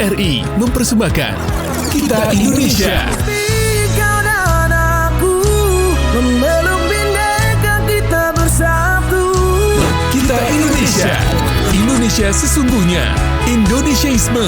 RRI mempersembahkan Kita Indonesia. Kau dan aku memeluk bineka kita bersatu. Kita Indonesia. Indonesia sesungguhnya. Indonesiaisme.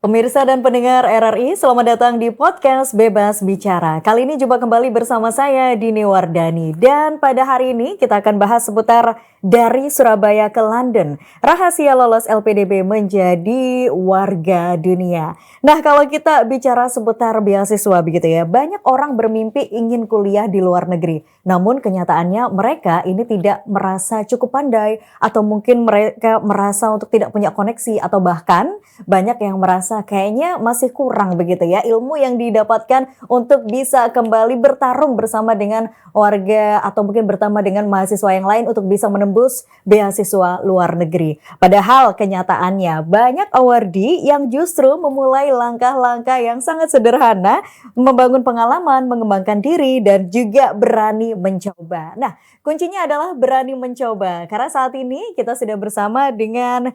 Pemirsa dan pendengar RRI, selamat datang di podcast Bebas Bicara. Kali ini jumpa kembali bersama saya Dini Wardani. Dan pada hari ini kita akan bahas seputar dari Surabaya ke London. Rahasia lolos LPDP menjadi warga dunia. Nah, kalau kita bicara seputar beasiswa begitu ya, banyak orang bermimpi ingin kuliah di luar negeri. Namun kenyataannya mereka ini tidak merasa cukup pandai, atau mungkin mereka merasa untuk tidak punya koneksi, atau bahkan banyak yang merasa kayaknya masih kurang begitu ya ilmu yang didapatkan untuk bisa kembali bertarung bersama dengan warga atau mungkin bertambah dengan mahasiswa yang lain untuk bisa menembus beasiswa luar negeri. Padahal kenyataannya banyak awardee yang justru memulai langkah-langkah yang sangat sederhana, membangun pengalaman, mengembangkan diri, dan juga berani mencoba. Nah, kuncinya adalah berani mencoba. Karena saat ini kita sudah bersama dengan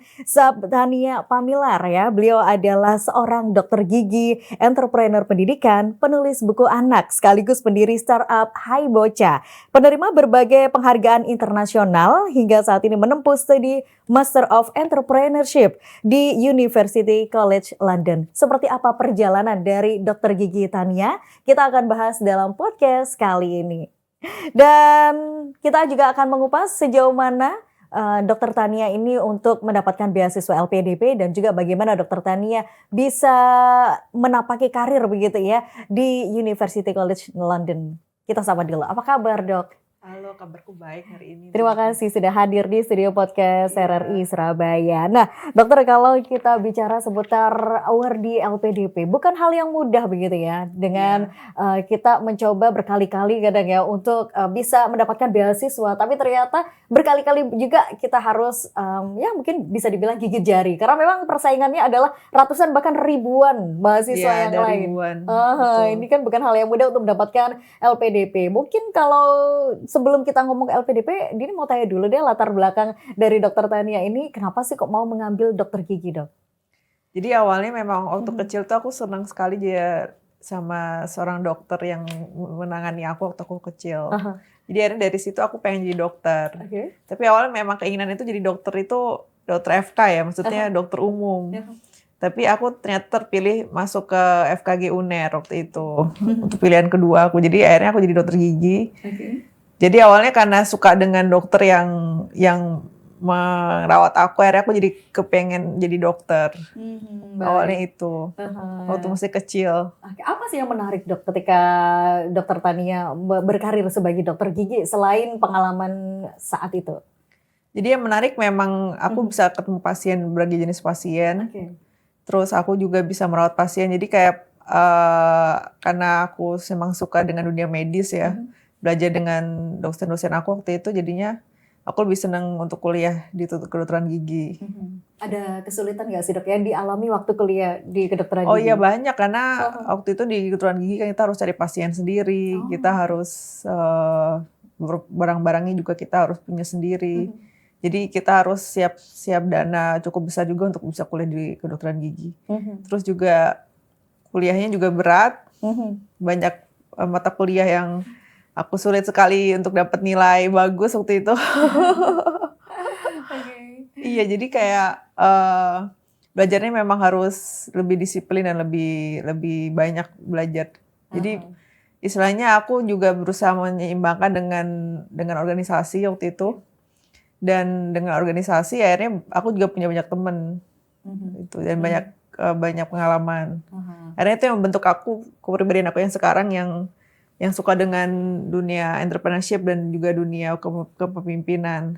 Tania Pamilar ya. Beliau adalah seorang dokter gigi, entrepreneur pendidikan, penulis buku anak, sekaligus pendiri startup Hai Bocah. Penerima berbagai penghargaan internasional hingga saat ini menempuh studi Master of Entrepreneurship di University College London. Seperti apa perjalanan dari dokter gigi Tania? Kita akan bahas dalam podcast kali ini. Dan kita juga akan mengupas sejauh mana Dr. Tania ini untuk mendapatkan beasiswa LPDP dan juga bagaimana Dr. Tania bisa menapaki karir begitu ya di University College London. Kita sapa dulu. Apa kabar, Dok? Halo, kabarku baik hari ini. Terima kasih sudah hadir di studio podcast RRI Surabaya. Nah, dokter, kalau kita bicara seputar awardee LPDP, bukan hal yang mudah begitu ya. Dengan kita mencoba berkali-kali kadang ya untuk bisa mendapatkan beasiswa, tapi ternyata berkali-kali juga kita harus ya mungkin bisa dibilang gigit jari. Karena memang persaingannya adalah ratusan bahkan ribuan mahasiswa yang lain. Ribuan. Ini kan bukan hal yang mudah untuk mendapatkan LPDP. Mungkin kalau sebelum kita ngomong LPDP, Dini mau tanya dulu deh latar belakang dari Dokter Tania ini, kenapa sih kok mau mengambil dokter gigi, Dok? Jadi awalnya memang waktu kecil tuh aku senang sekali dia sama seorang dokter yang menangani aku waktu aku kecil. Jadi akhirnya dari situ aku pengen jadi dokter. Tapi awalnya memang keinginan itu jadi dokter itu dokter FK ya, maksudnya dokter umum. Tapi aku ternyata terpilih masuk ke FKG UNER waktu itu. Untuk pilihan kedua aku. Jadi akhirnya aku jadi dokter gigi. Jadi awalnya karena suka dengan dokter yang merawat aku, akhirnya aku jadi kepengen jadi dokter. Awalnya itu, waktu masih kecil. Apa sih yang menarik, Dok, ketika Dokter Tania berkarir sebagai dokter gigi selain pengalaman saat itu? Jadi yang menarik memang aku bisa ketemu pasien, berbagai jenis pasien. Terus aku juga bisa merawat pasien. Jadi kayak karena aku memang suka dengan dunia medis ya. Belajar dengan dosen-dosen aku waktu itu, jadinya aku lebih senang untuk kuliah di kedokteran gigi. Ada kesulitan nggak sih, Dok, yang dialami waktu kuliah di kedokteran gigi? Oh iya, banyak, karena waktu itu di kedokteran gigi kan kita harus cari pasien sendiri, kita harus barang-barangnya juga kita harus punya sendiri. Jadi kita harus siap dana cukup besar juga untuk bisa kuliah di kedokteran gigi. Terus juga kuliahnya juga berat, banyak mata kuliah yang aku sulit sekali untuk dapat nilai bagus waktu itu. Iya, jadi kayak belajarnya memang harus lebih disiplin dan lebih banyak belajar. Jadi istilahnya aku juga berusaha menyeimbangkan dengan organisasi waktu itu. Dan dengan organisasi akhirnya aku juga punya banyak teman. Itu, dan banyak pengalaman. Akhirnya itu yang membentuk aku, kepribadian aku yang sekarang yang suka dengan dunia entrepreneurship dan juga dunia kepemimpinan.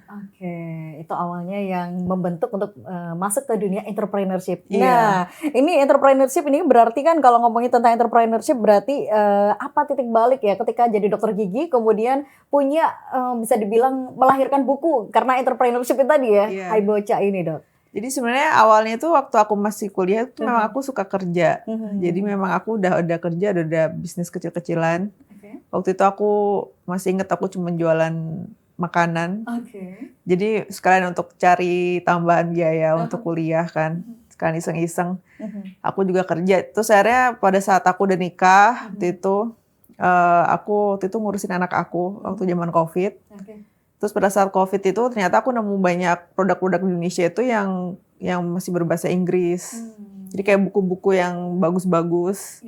Itu awalnya yang membentuk untuk masuk ke dunia entrepreneurship. Nah, ini entrepreneurship ini berarti kan kalau ngomongin tentang entrepreneurship berarti apa titik balik ya ketika jadi dokter gigi kemudian punya bisa dibilang melahirkan buku karena entrepreneurship itu tadi ya, Hai Bocah ini, Dok. Jadi sebenarnya awalnya itu waktu aku masih kuliah itu memang aku suka kerja. Jadi memang aku udah kerja, udah bisnis kecil-kecilan. Waktu itu aku masih inget aku cuma jualan makanan. Oke. Jadi sekalian untuk cari tambahan biaya untuk kuliah kan. Sekalian iseng-iseng. Aku juga kerja. Terus akhirnya pada saat aku udah nikah, aku waktu itu ngurusin anak aku waktu zaman COVID. Terus pada saat COVID itu ternyata aku nemu banyak produk-produk Indonesia itu yang masih berbahasa Inggris. Jadi kayak buku-buku yang bagus-bagus.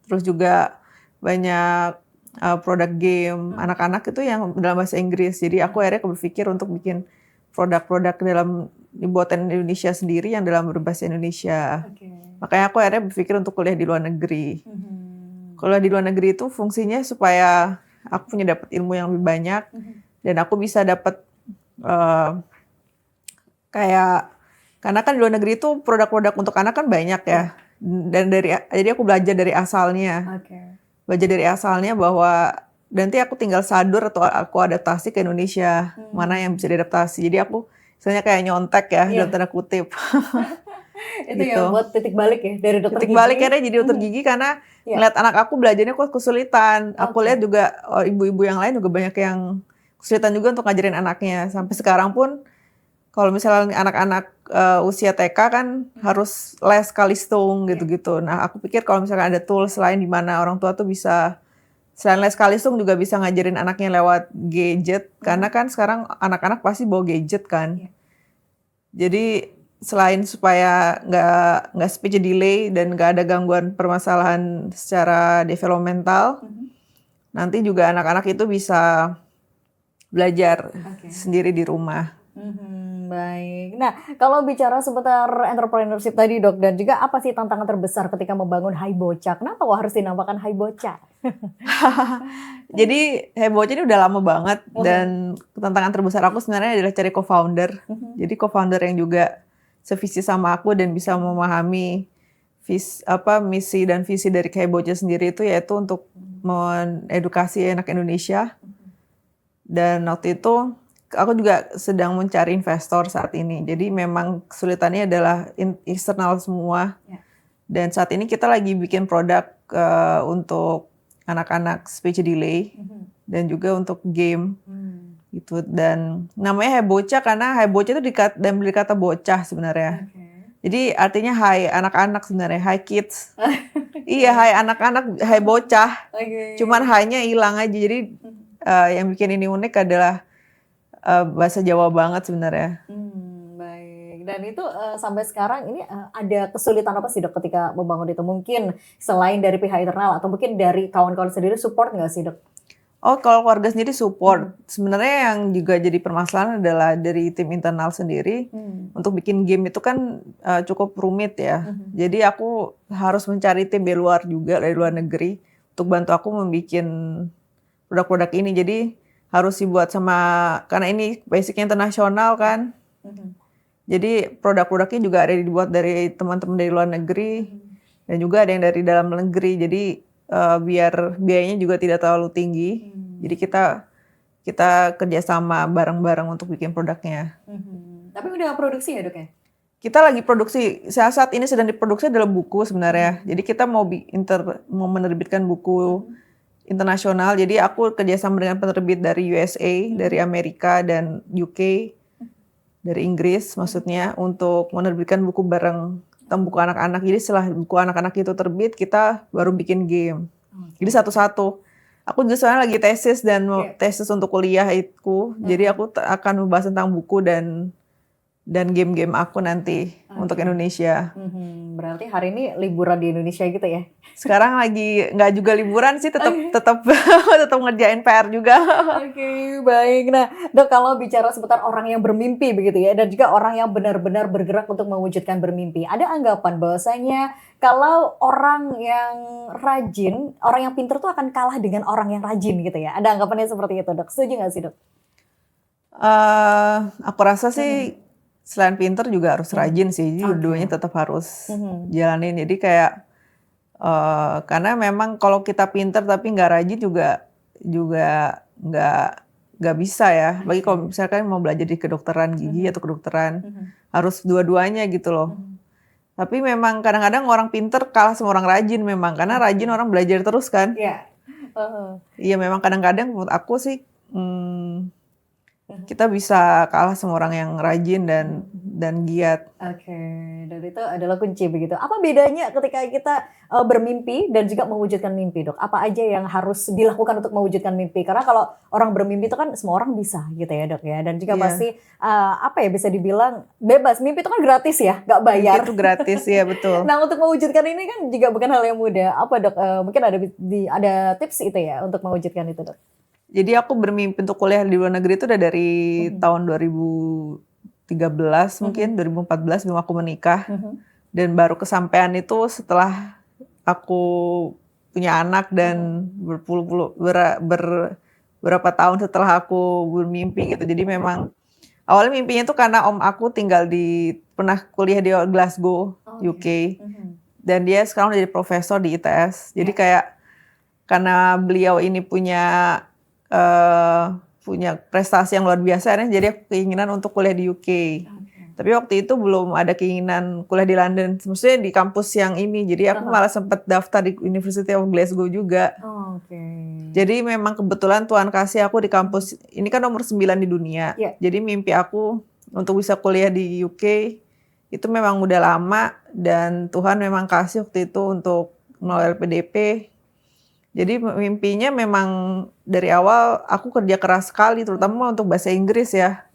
Terus juga banyak produk game anak-anak itu yang dalam bahasa Inggris. Jadi aku akhirnya berpikir untuk bikin produk-produk dibuatan Indonesia sendiri yang dalam berbahasa Indonesia. Makanya aku akhirnya berpikir untuk kuliah di luar negeri. Kuliah di luar negeri itu fungsinya supaya aku punya dapat ilmu yang lebih banyak dan aku bisa dapat karena kan di luar negeri itu produk-produk untuk anak kan banyak ya. Dan jadi aku belajar dari asalnya. Belajar dari asalnya bahwa nanti aku tinggal sadur atau aku adaptasi ke Indonesia. Mana yang bisa diadaptasi. Jadi aku misalnya kayak nyontek ya dalam tanda kutip. Itu gitu. Ya buat titik balik ya dari dokter titik gigi. Balik akhirnya jadi dokter gigi karena ngeliat anak aku belajarnya kok kesulitan. Aku lihat juga ibu-ibu yang lain juga banyak yang kesulitan juga untuk ngajarin anaknya. Sampai sekarang pun kalau misalnya anak-anak usia TK kan harus les kalistung gitu-gitu. Nah aku pikir kalau misalnya ada tools lain di mana orang tua tuh bisa selain les kalistung juga bisa ngajarin anaknya lewat gadget. Karena kan sekarang anak-anak pasti bawa gadget kan. Jadi selain supaya nggak speech delay dan nggak ada gangguan permasalahan secara developmental, nanti juga anak-anak itu bisa belajar sendiri di rumah. Baik. Nah, kalau bicara seputar entrepreneurship tadi dok, dan juga apa sih tantangan terbesar ketika membangun Hai Bocah? Kenapa kok harus dinamakan Hai Bocah? Jadi Hai Bocah ini udah lama banget dan tantangan terbesar aku sebenarnya adalah cari co-founder. Jadi co-founder yang juga sevisi sama aku dan bisa memahami misi dan visi dari Hai Bocah sendiri itu yaitu untuk mengedukasi anak Indonesia. Dan waktu itu aku juga sedang mencari investor saat ini. Jadi memang kesulitannya adalah eksternal semua. Dan saat ini kita lagi bikin produk untuk anak-anak speech delay dan juga untuk game gitu. Dan namanya Hai Bocah karena Hai Bocah itu dari kata bocah sebenarnya. Jadi artinya hai anak-anak sebenarnya, hai kids. Iya, hai anak-anak, hai bocah. Cuman hai-nya hilang aja. Jadi yang bikin ini unik adalah bahasa Jawa banget sebenarnya. Baik. Dan itu sampai sekarang ini ada kesulitan apa sih dok ketika membangun itu? Mungkin selain dari pihak internal atau mungkin dari kawan-kawan sendiri support nggak sih dok? Oh, kalau keluarga sendiri support. Sebenarnya yang juga jadi permasalahan adalah dari tim internal sendiri. Untuk bikin game itu kan cukup rumit ya. Jadi aku harus mencari tim dari luar juga, dari luar negeri. Untuk bantu aku membuat produk-produk ini. Jadi harus dibuat karena ini basicnya internasional kan. Jadi produk-produknya juga ada dibuat dari teman-teman dari luar negeri. Dan juga ada yang dari dalam negeri. Jadi biar biayanya juga tidak terlalu tinggi. Jadi kita kerjasama bareng-bareng untuk bikin produknya. Tapi udah produksi ya dok ya? Kita lagi produksi, saat ini sedang diproduksi adalah buku sebenarnya. Jadi kita mau menerbitkan buku internasional. Jadi aku kerjasama dengan penerbit dari USA, dari Amerika dan UK, dari Inggris maksudnya untuk menerbitkan buku bareng tentang buku anak-anak. Jadi setelah buku anak-anak itu terbit, kita baru bikin game. Jadi satu-satu. Aku juga sebenarnya lagi tesis dan tesis untuk kuliah itu. Jadi aku akan membahas tentang buku dan game-game aku nanti untuk Indonesia. Berarti hari ini liburan di Indonesia gitu ya? Sekarang lagi nggak juga liburan sih, tetap ngerjain PR juga. Oke, baik. Nah, dok kalau bicara seputar orang yang bermimpi begitu ya, dan juga orang yang benar-benar bergerak untuk mewujudkan bermimpi, ada anggapan bahwasanya kalau orang yang rajin, orang yang pintar tuh akan kalah dengan orang yang rajin gitu ya? Ada anggapannya seperti itu dok? Setuju nggak sih dok? Aku rasa sih selain pinter juga harus rajin sih. Jadi dua-duanya tetap harus jalanin. Jadi kayak karena memang kalau kita pinter tapi nggak rajin juga nggak bisa ya. Bagi kalau misalkan mau belajar di kedokteran gigi atau kedokteran harus dua-duanya gitu loh. Tapi memang kadang-kadang orang pinter kalah sama orang rajin memang karena rajin orang belajar terus kan. Iya memang kadang-kadang menurut aku sih kita bisa kalah sama orang yang rajin dan giat. Oke, dan itu adalah kunci begitu. Apa bedanya ketika kita bermimpi dan juga mewujudkan mimpi, Dok? Apa aja yang harus dilakukan untuk mewujudkan mimpi? Karena kalau orang bermimpi itu kan semua orang bisa gitu ya, Dok ya. Dan juga Iya. pasti apa ya, bisa dibilang bebas. Mimpi itu kan gratis ya, nggak bayar. Itu gratis ya, betul. Nah, untuk mewujudkan ini kan juga bukan hal yang mudah. Apa, Dok? Mungkin ada tips itu ya untuk mewujudkan itu, Dok? Jadi aku bermimpi untuk kuliah di luar negeri itu udah dari tahun 2013 mungkin, 2014 sebelum aku menikah. Dan baru kesampaian itu setelah aku punya anak dan berapa tahun setelah aku bermimpi gitu. Jadi memang awalnya mimpinya itu karena om aku pernah kuliah di Glasgow, UK. Dan dia sekarang udah jadi profesor di ITS. Jadi kayak karena beliau ini punya prestasi yang luar biasa, jadi aku keinginan untuk kuliah di UK. Tapi waktu itu belum ada keinginan kuliah di London, maksudnya di kampus yang ini. Jadi aku malah sempat daftar di University of Glasgow juga. Jadi memang kebetulan Tuhan kasih aku di kampus, ini kan nomor 9 di dunia. Jadi mimpi aku untuk bisa kuliah di UK, itu memang udah lama. Dan Tuhan memang kasih waktu itu untuk melalui LPDP. Jadi mimpinya memang dari awal aku kerja keras sekali, terutama untuk bahasa Inggris ya.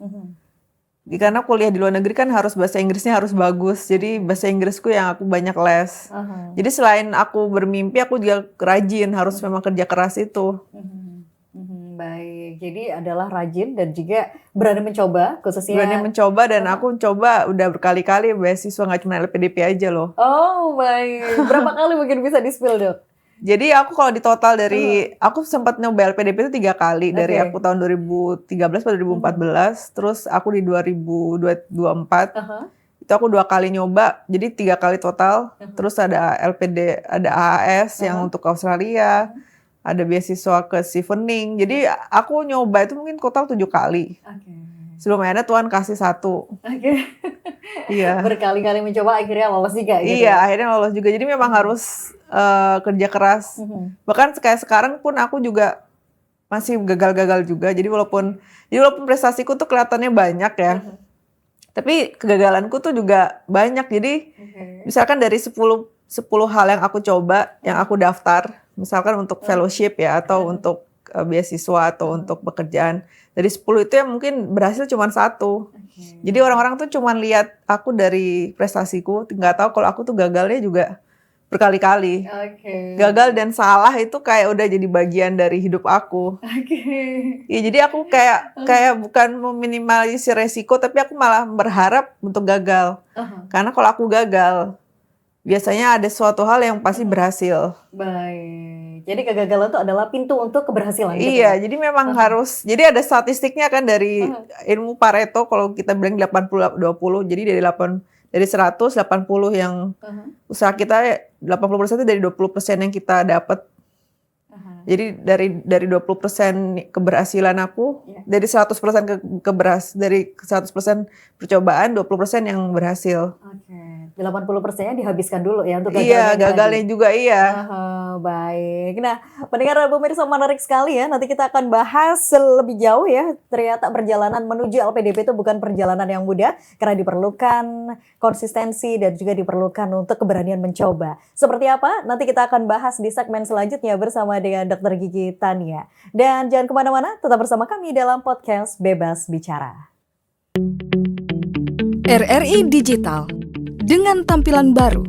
Karena kuliah di luar negeri kan harus bahasa Inggrisnya harus bagus. Jadi bahasa Inggrisku yang aku banyak les. Jadi selain aku bermimpi, aku juga rajin, harus memang kerja keras itu. Baik, jadi adalah rajin dan juga berani mencoba, khususnya. Berani mencoba, dan aku coba udah berkali-kali beasiswa, nggak cuma LPDP aja loh. Oh baik, berapa kali mungkin bisa di-spill, Dok? Jadi aku kalau di total aku sempat nyoba LPDP itu 3 kali. Dari aku tahun 2013 pada 2014, terus aku di 2024, itu aku 2 kali nyoba, jadi 3 kali total. Terus ada ada AAS yang untuk Australia, ada beasiswa ke Chevening. Jadi aku nyoba itu mungkin total 7 kali. Sebelum akhirnya Tuhan kasih 1. Iya. Berkali-kali mencoba akhirnya lolos juga gitu. Iya, akhirnya lolos juga. Jadi memang harus kerja keras. Bahkan kayak sekarang pun aku juga masih gagal-gagal juga. Jadi walaupun prestasiku tuh kelihatannya banyak ya. Tapi kegagalanku tuh juga banyak. Jadi misalkan dari 10 hal yang aku coba, yang aku daftar, misalkan untuk fellowship ya, atau untuk beasiswa atau untuk pekerjaan, dari 10 itu yang mungkin berhasil cuma 1. Jadi orang-orang tuh cuma lihat aku dari prestasiku, nggak tahu kalau aku tuh gagalnya juga berkali-kali. Gagal dan salah itu kayak udah jadi bagian dari hidup aku. Ya, jadi aku kayak bukan meminimalisir resiko, tapi aku malah berharap untuk gagal. Karena kalau aku gagal, biasanya ada suatu hal yang pasti berhasil. Baik. Jadi kegagalan itu adalah pintu untuk keberhasilan. Iya, jadi memang harus. Jadi ada statistiknya kan dari ilmu Pareto, kalau kita bilang 80-20. Jadi dari 100, 80 yang usaha kita, 80% itu dari 20% yang kita dapat. Jadi dari 20% keberhasilan aku, dari 100% dari 100% percobaan, 20% yang berhasil. 80%-nya dihabiskan dulu ya untuk gagalnya. Iya, gagalnya juga iya. Baik. Nah, pendengar pemirsa, menarik sekali ya. Nanti kita akan bahas lebih jauh ya. Ternyata perjalanan menuju LPDP itu bukan perjalanan yang mudah, karena diperlukan konsistensi dan juga diperlukan untuk keberanian mencoba. Seperti apa? Nanti kita akan bahas di segmen selanjutnya bersama dengan Dr. Gigi Tania. Dan jangan kemana-mana, tetap bersama kami dalam podcast Bebas Bicara. RRI Digital dengan tampilan baru,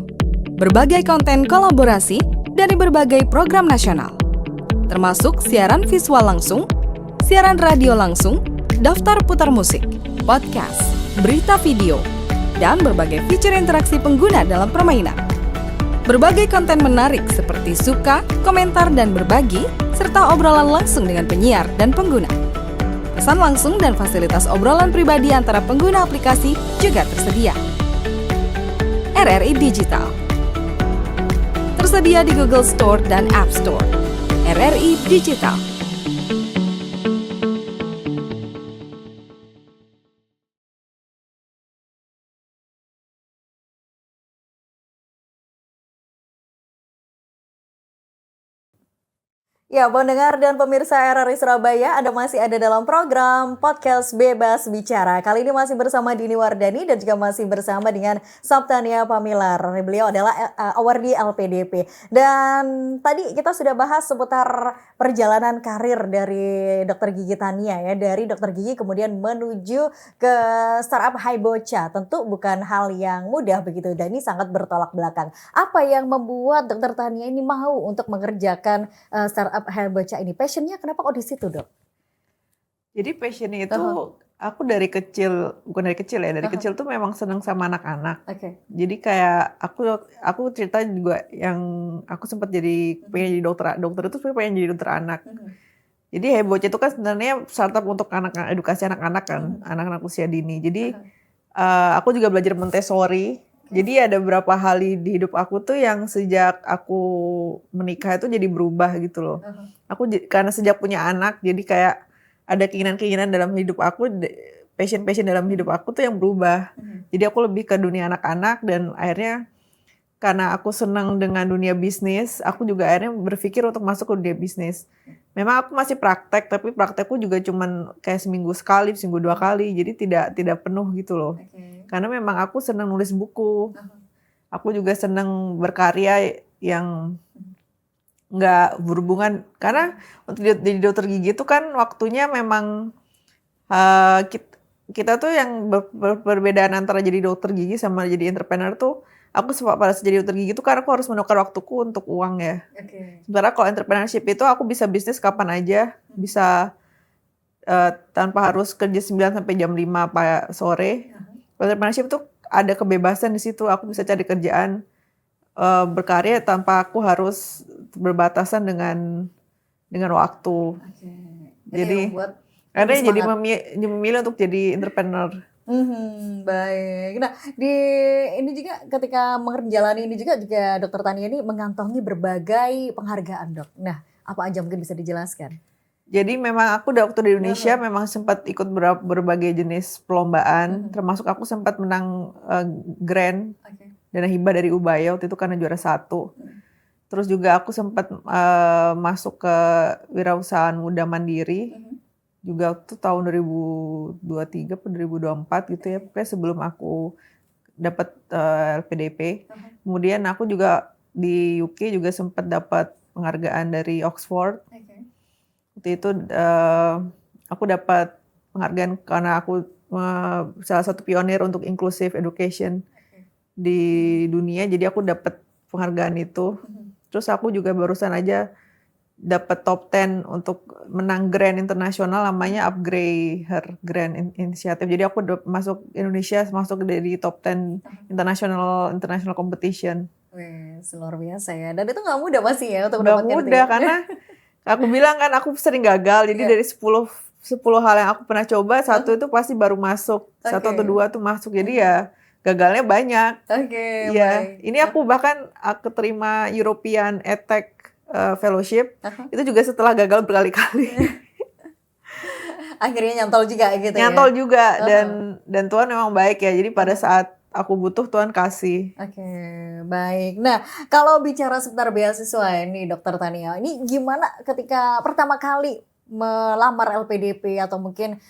berbagai konten kolaborasi dari berbagai program nasional, termasuk siaran visual langsung, siaran radio langsung, daftar putar musik, podcast, berita video, dan berbagai fitur interaksi pengguna dalam permainan. Berbagai konten menarik seperti suka, komentar, dan berbagi, serta obrolan langsung dengan penyiar dan pengguna. Pesan langsung dan fasilitas obrolan pribadi antara pengguna aplikasi juga tersedia. RRI Digital tersedia di Google Store dan App Store. RRI Digital. Ya, pendengar dan pemirsa RRI Surabaya, Anda masih ada dalam program Podcast Bebas Bicara. Kali ini masih bersama Dini Wardani dan juga masih bersama dengan Saptania Pamilar. Beliau adalah awardee LPDP. Dan tadi kita sudah bahas seputar perjalanan karir dari Dr. Gigi Tania ya. Dari Dr. Gigi kemudian menuju ke startup Haibocha. Tentu bukan hal yang mudah begitu. Dan ini sangat bertolak belakang. Apa yang membuat Dr. Tania ini mau untuk mengerjakan startup Haibocha ini? Passionnya kenapa kok di situ, Dok? Jadi passionnya itu aku dari kecil, bukan dari kecil ya, dari kecil tuh memang seneng sama anak-anak. Jadi kayak aku cerita juga yang aku sempat jadi pengen jadi dokter itu sebenarnya pengen jadi dokter anak. Jadi Haibocha itu kan sebenarnya startup untuk anak-anak, edukasi anak-anak kan, anak-anak usia dini. Jadi aku juga belajar Montessori. Jadi ada beberapa hal di hidup aku tuh yang sejak aku menikah itu jadi berubah gitu loh. Karena sejak punya anak, jadi kayak ada keinginan-keinginan dalam hidup aku, passion dalam hidup aku tuh yang berubah. Jadi aku lebih ke dunia anak-anak dan akhirnya karena aku senang dengan dunia bisnis, aku juga akhirnya berpikir untuk masuk ke dunia bisnis. Memang aku masih praktek, tapi praktekku juga cuman kayak seminggu sekali, seminggu 2 kali, jadi tidak penuh gitu loh. Karena memang aku senang nulis buku, aku juga senang berkarya yang nggak berhubungan. Karena untuk jadi dokter gigi itu kan waktunya memang kita tuh yang perbedaan antara jadi dokter gigi sama jadi entrepreneur tuh, aku pada jadi dokter gigi tuh karena aku harus menukar waktuku untuk uang ya. Sebenarnya kalau entrepreneurship itu aku bisa bisnis kapan aja, bisa tanpa harus kerja 9 sampai jam 5 sore. Entrepreneurship tuh ada kebebasan di situ, aku bisa cari kerjaan, berkarya tanpa aku harus berbatasan dengan waktu. Jadi karena jadi memilih untuk jadi entrepreneur. Baik. Nah, ini juga ketika menjalani ini juga Dr. Tania ini mengantongi berbagai penghargaan, Dok. Nah, apa aja mungkin bisa dijelaskan? Jadi memang aku waktu di Indonesia memang sempat ikut berbagai jenis perlombaan, termasuk aku sempat menang grant dana hibah dari Ubaya waktu itu karena juara 1. Terus juga aku sempat masuk ke Wirausahaan Muda Mandiri, juga itu tahun 2023 atau 2024 gitu ya, pokoknya sebelum aku dapat LPDP. Kemudian aku juga di UK juga sempat dapat penghargaan dari Oxford. Waktu itu aku dapat penghargaan karena aku salah satu pionir untuk inclusive education di dunia, jadi aku dapat penghargaan itu. Terus aku juga barusan aja dapat top 10 untuk menang grant internasional namanya Upgrade Her Grant Initiative. Jadi aku masuk Indonesia, masuk dari top 10 international competition. Wih, luar biasa ya. Dan itu nggak mudah pasti ya untuk mendapatkan itu. Nggak mudah karena aku bilang kan aku sering gagal. Jadi dari 10 hal yang aku pernah coba, satu itu pasti baru masuk. Satu atau 2 tuh masuk. Jadi ya gagalnya banyak. Ya, ini aku bahkan terima European EdTech Fellowship. Itu juga setelah gagal berkali-kali. Akhirnya nyantol juga gitu ya. Nyantol juga dan Tuhan memang baik ya. Jadi pada saat aku butuh Tuhan kasih. Baik. Nah, kalau bicara seputar beasiswa ini Dr. Tania, ini gimana ketika pertama kali melamar LPDP atau mungkin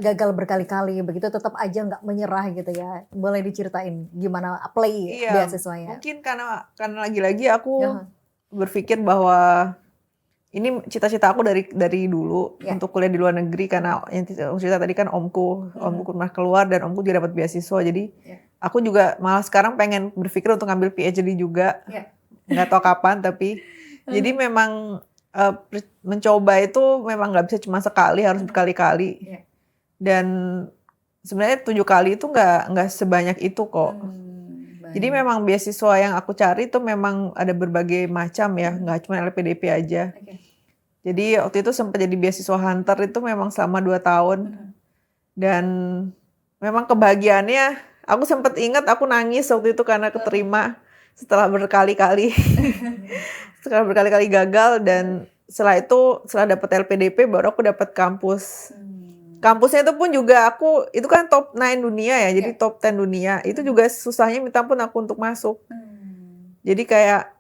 gagal berkali-kali begitu tetap aja nggak menyerah gitu ya? Boleh diceritain gimana apply beasiswanya? Mungkin karena lagi-lagi aku berpikir bahwa ini cita-cita aku dari dulu untuk kuliah di luar negeri, karena yang cerita tadi kan omku pernah keluar dan omku juga dapat beasiswa. Jadi aku juga malah sekarang pengen berpikir untuk ngambil PhD juga. Nggak tahu kapan tapi jadi memang mencoba itu memang nggak bisa cuma sekali, harus berkali-kali. Dan sebenarnya 7 kali itu nggak sebanyak itu kok. Jadi memang beasiswa yang aku cari itu memang ada berbagai macam ya, nggak cuma LPDP aja. Jadi waktu itu sempat jadi beasiswa hunter itu memang selama 2 tahun. Dan memang kebahagiaannya, aku sempat ingat aku nangis waktu itu karena keterima setelah berkali-kali. Setelah berkali-kali gagal dan setelah dapat LPDP baru aku dapat kampus. Kampusnya itu pun juga itu kan top 9 dunia ya, jadi top 10 dunia. Itu juga susahnya minta ampun aku untuk masuk. Jadi kayak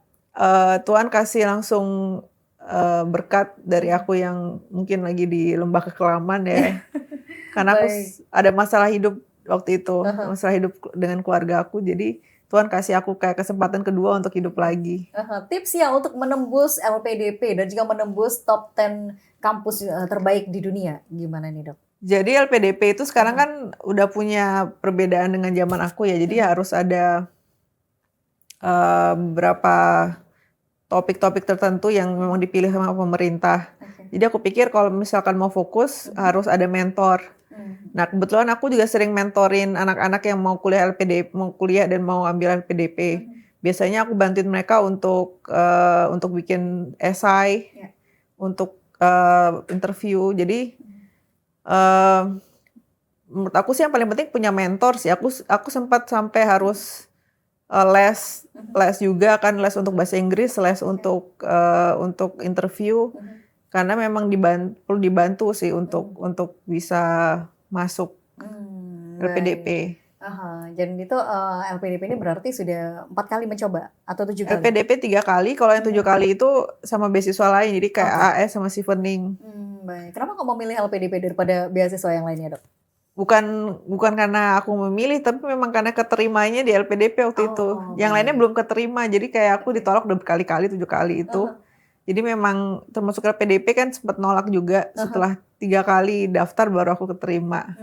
Tuhan kasih langsung berkat dari aku yang mungkin lagi di lembah kekelaman ya. Karena aku ada masalah hidup waktu itu, masalah hidup dengan keluarga aku. Jadi Tuhan kasih aku kayak kesempatan kedua untuk hidup lagi. Tips ya untuk menembus LPDP dan juga menembus top 10 kampus terbaik di dunia, gimana nih Dok? Jadi LPDP itu sekarang kan udah punya perbedaan dengan zaman aku ya. Jadi harus ada beberapa topik-topik tertentu yang memang dipilih sama pemerintah. Jadi aku pikir kalau misalkan mau fokus harus ada mentor. Nah kebetulan aku juga sering mentorin anak-anak yang mau kuliah LPDP, mau kuliah dan mau ambil LPDP. Biasanya aku bantuin mereka untuk bikin esai, untuk interview. Jadi menurut aku sih yang paling penting punya mentor sih. Aku sempat sampai harus les juga kan, les untuk bahasa Inggris, les untuk interview, karena memang perlu dibantu sih untuk bisa masuk LPDP. Dan itu LPDP ini berarti sudah 4 kali mencoba atau 7 kali? LPDP 3 kali, kalau yang 7 kali itu sama beasiswa lain, jadi kayak AS sama Chevening. Baik, kenapa kok memilih LPDP daripada beasiswa yang lainnya Dok? Bukan karena aku memilih, tapi memang karena keterimanya di LPDP waktu itu. Yang lainnya belum keterima, jadi kayak aku ditolak udah berkali-kali, 7 kali itu. Jadi memang termasuk LPDP kan sempat nolak juga, setelah 3 kali daftar baru aku keterima.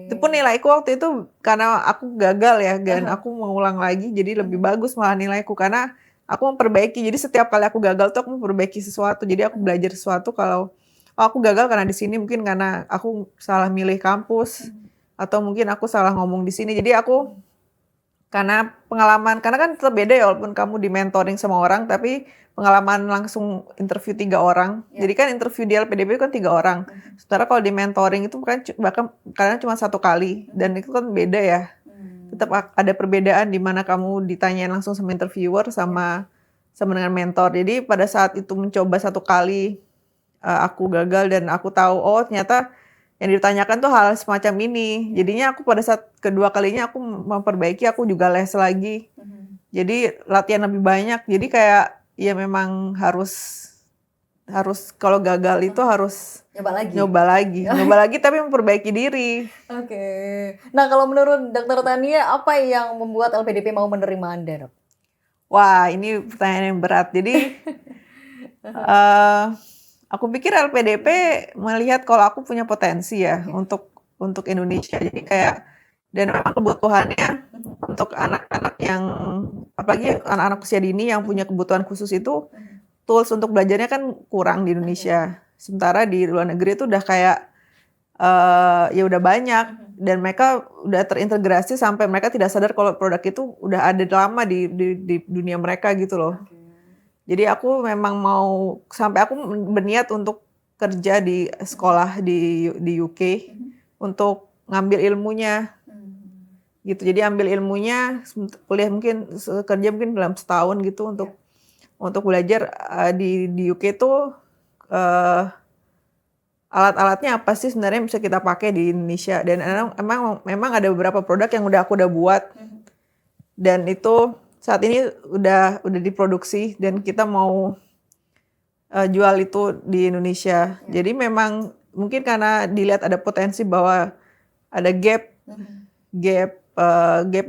Itu pun nilaiku waktu itu karena aku gagal ya, dan aku mau ulang lagi, jadi lebih bagus malah nilaiku karena aku memperbaiki. Jadi setiap kali aku gagal tuh aku memperbaiki sesuatu. Jadi aku belajar sesuatu kalau aku gagal karena di sini, mungkin karena aku salah milih kampus atau mungkin aku salah ngomong di sini. Jadi aku karena pengalaman, karena kan tetap beda ya walaupun kamu di mentoring sama orang, tapi pengalaman langsung interview 3 orang. Jadi kan interview di LPDP kan 3 orang. Sementara kalau di mentoring itu bahkan kadang cuma 1 kali, dan itu kan beda ya. Tetap ada perbedaan di mana kamu ditanyain langsung sama interviewer sama dengan mentor. Jadi pada saat itu mencoba 1 kali aku gagal dan aku tahu ternyata yang ditanyakan tuh hal semacam ini. Jadinya aku pada saat kedua kalinya aku memperbaiki, aku juga les lagi. Jadi latihan lebih banyak. Jadi kayak ya memang harus kalau gagal itu harus nyoba lagi tapi memperbaiki diri. Nah kalau menurut Dr. Tania, apa yang membuat LPDP mau menerima Anda Dok? Wah ini pertanyaan yang berat. Jadi aku pikir LPDP melihat kalau aku punya potensi ya untuk Indonesia. Jadi kayak, dan memang kebutuhannya untuk anak-anak yang, apalagi anak-anak usia dini yang punya kebutuhan khusus itu, tools untuk belajarnya kan kurang di Indonesia. Sementara di luar negeri itu udah kayak ya udah banyak, dan mereka udah terintegrasi sampai mereka tidak sadar kalau produk itu udah ada lama di dunia mereka gitu loh. Jadi aku memang sampai aku berniat untuk kerja di sekolah di UK untuk ngambil ilmunya gitu. Jadi ambil ilmunya, kuliah mungkin kerja mungkin dalam setahun gitu untuk belajar di UK tuh alat-alatnya apa sih sebenarnya bisa kita pakai di Indonesia, dan memang ada beberapa produk yang aku udah buat, dan itu saat ini udah diproduksi dan kita mau jual itu di Indonesia. Jadi memang mungkin karena dilihat ada potensi bahwa ada gap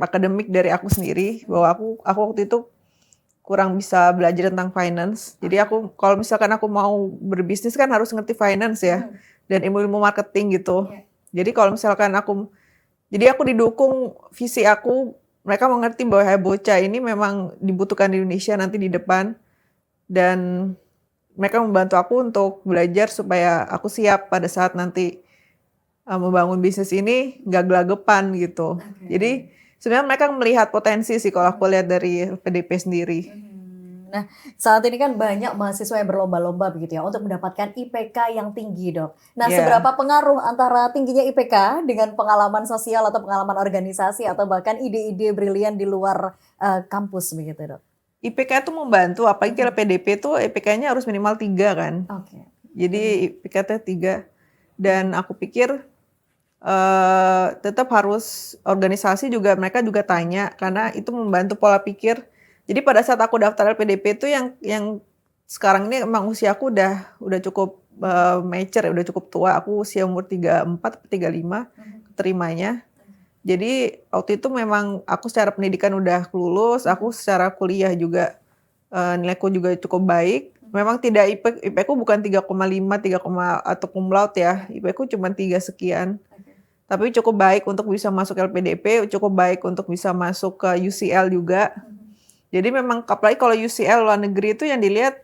akademik dari aku sendiri, bahwa aku waktu itu kurang bisa belajar tentang finance. Jadi kalau misalkan aku mau berbisnis kan harus ngerti finance ya, dan ilmu-ilmu marketing gitu. Jadi kalau misalkan aku didukung visi aku, mereka mengerti bahwa bocah ini memang dibutuhkan di Indonesia nanti di depan, dan mereka membantu aku untuk belajar supaya aku siap pada saat nanti membangun bisnis ini nggak gelagapan gitu. Jadi sebenarnya mereka melihat potensi sih kalau aku lihat dari LPDP sendiri. Nah, saat ini kan banyak mahasiswa yang berlomba-lomba begitu ya untuk mendapatkan IPK yang tinggi, Dok. Nah, seberapa pengaruh antara tingginya IPK dengan pengalaman sosial atau pengalaman organisasi atau bahkan ide-ide brilian di luar kampus begitu, Dok? IPK itu membantu, apalagi LPDP itu IPK-nya harus minimal 3 kan. Jadi IPK-nya 3. Dan aku pikir tetap harus organisasi juga, mereka juga tanya karena itu membantu pola pikir. Jadi pada saat aku daftar LPDP itu yang sekarang ini emang usiaku udah cukup mature, udah cukup tua. Aku usia umur 34, 35 terimanya. Jadi waktu itu memang aku secara pendidikan udah lulus, aku secara kuliah juga nilaiku juga cukup baik. Memang tidak IP ku bukan 3,5, atau cum laude ya. IP ku cuma 3 sekian. Tapi cukup baik untuk bisa masuk LPDP, cukup baik untuk bisa masuk ke UCL juga. Jadi memang apalagi kalau UCL luar negeri itu yang dilihat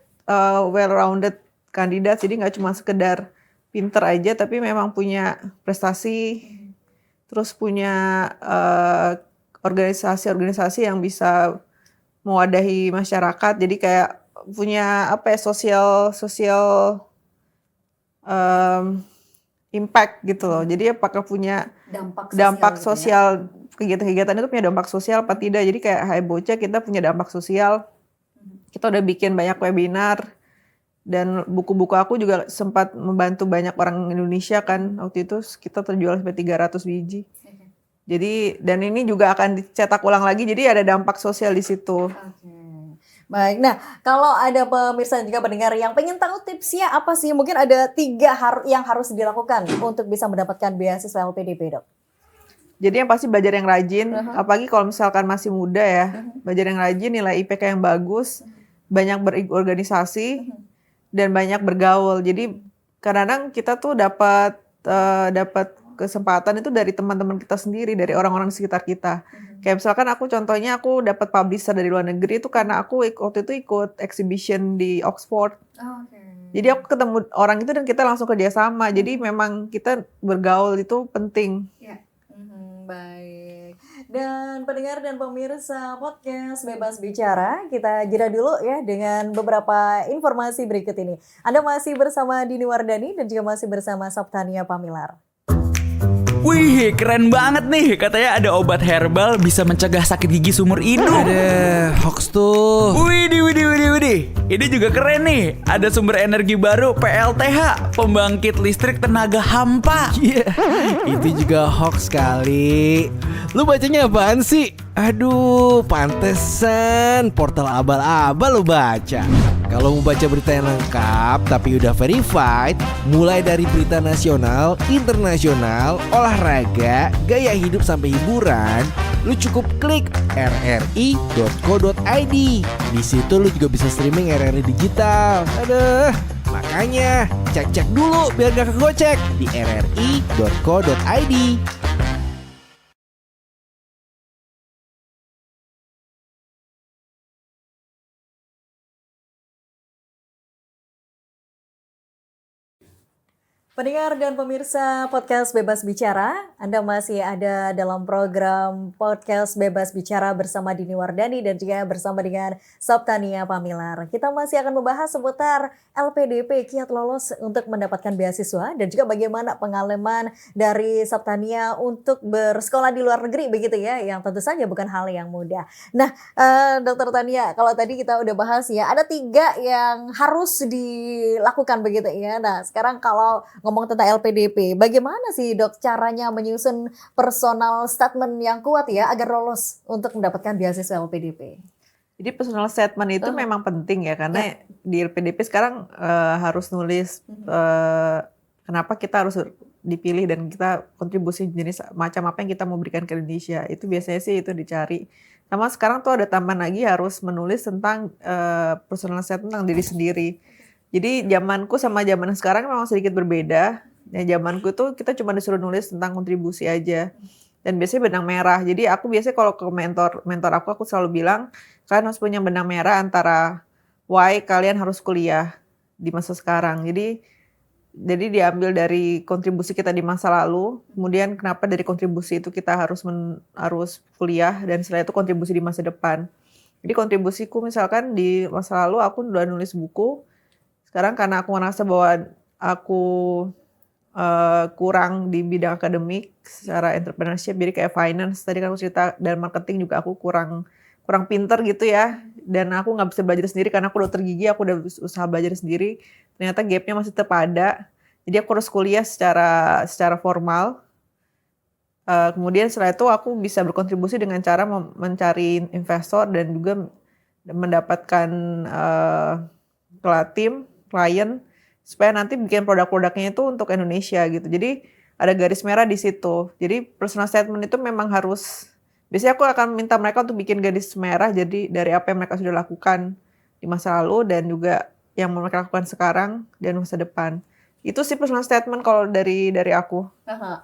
well-rounded kandidat. Jadi nggak cuma sekedar pinter aja, tapi memang punya prestasi, terus punya organisasi-organisasi yang bisa mewadahi masyarakat. Jadi kayak punya sosial impact gitu loh. Jadi apakah punya dampak sosial kegiatan-kegiatan itu punya dampak sosial apa tidak. Jadi kayak Hai Bocah kita punya dampak sosial. Kita udah bikin banyak webinar dan buku-buku aku juga sempat membantu banyak orang Indonesia kan. Waktu itu kita terjual sampai 300 biji. Jadi dan ini juga akan dicetak ulang lagi. Jadi ada dampak sosial di situ. Baik, nah kalau ada pemirsa dan juga pendengar yang pengen tahu tipsnya apa sih? Mungkin ada 3 yang harus dilakukan untuk bisa mendapatkan beasiswa LPDP, Dok. Jadi yang pasti belajar yang rajin, apalagi kalau misalkan masih muda ya, belajar yang rajin, nilai IPK yang bagus, banyak berorganisasi, dan banyak bergaul. Jadi kadang-kadang kita tuh dapat kesempatan itu dari teman-teman kita sendiri, dari orang-orang di sekitar kita. Kayak misalkan contohnya aku dapat publisher dari luar negeri itu karena aku waktu itu ikut exhibition di Oxford. Jadi aku ketemu orang itu dan kita langsung kerjasama. Jadi memang kita bergaul itu penting. Baik. Dan pendengar dan pemirsa podcast Bebas Bicara, kita jeda dulu ya dengan beberapa informasi berikut ini. Anda masih bersama Dini Wardani dan juga masih bersama Saptania Pamilar. Wih, keren banget nih. Katanya ada obat herbal bisa mencegah sakit gigi seumur hidup. Ada hoax tuh. Widih. Ini juga keren nih. Ada sumber energi baru PLTH, pembangkit listrik tenaga hampa. Iya, itu juga hoax kali. Lu bacanya apaan sih? Aduh, pantesan portal abal-abal lu baca. Kalau mau baca berita yang lengkap tapi udah verified, mulai dari berita nasional, internasional, olahraga, gaya hidup sampai hiburan, lu cukup klik rri.co.id. Di situ lu juga bisa streaming RRI digital. Aduh, makanya cek-cek dulu biar gak kegocek di rri.co.id. Pendengar dan pemirsa podcast Bebas Bicara, Anda masih ada dalam program podcast Bebas Bicara bersama Dini Wardani dan juga bersama dengan Saptania Pamilar. Kita masih akan membahas seputar LPDP, kiat lolos untuk mendapatkan beasiswa dan juga bagaimana pengalaman dari Saptania untuk bersekolah di luar negeri begitu ya, yang tentu saja bukan hal yang mudah. Nah, Dokter Tania, kalau tadi kita udah bahas ya, ada 3 yang harus dilakukan begitu ya. Nah, sekarang kalau ngomong tentang LPDP, bagaimana sih Dok caranya menyusun personal statement yang kuat ya agar lolos untuk mendapatkan beasiswa LPDP? Jadi personal statement itu memang penting ya karena di LPDP sekarang harus nulis kenapa kita harus dipilih dan kita kontribusi jenis macam apa yang kita mau berikan ke Indonesia. Itu biasanya sih itu dicari. Sama sekarang tuh ada tambahan lagi harus menulis tentang personal statement tentang diri sendiri. Jadi zamanku sama zaman sekarang memang sedikit berbeda. Ya, zamanku tuh kita cuma disuruh nulis tentang kontribusi aja. Dan biasanya benang merah. Jadi aku biasanya kalau ke mentor aku selalu bilang, kalian harus punya benang merah antara why kalian harus kuliah di masa sekarang. Jadi diambil dari kontribusi kita di masa lalu, kemudian kenapa dari kontribusi itu kita harus kuliah, dan setelah itu kontribusi di masa depan. Jadi kontribusiku misalkan di masa lalu aku udah nulis buku. Sekarang karena aku merasa bahwa aku kurang di bidang akademik secara entrepreneurship, jadi kayak finance tadi kan aku cerita, dan marketing juga aku kurang pinter gitu ya, dan aku nggak bisa belajar sendiri karena aku dokter gigi, aku udah usaha belajar sendiri, ternyata gapnya masih tetap ada, jadi aku harus kuliah secara formal. Kemudian setelah itu aku bisa berkontribusi dengan cara mencari investor dan juga mendapatkan tim, klien, supaya nanti bikin produk-produknya itu untuk Indonesia gitu. Jadi ada garis merah di situ. Jadi personal statement itu memang harus, biasanya aku akan minta mereka untuk bikin garis merah jadi dari apa yang mereka sudah lakukan di masa lalu dan juga yang mereka lakukan sekarang dan masa depan. Itu sih personal statement kalau dari aku.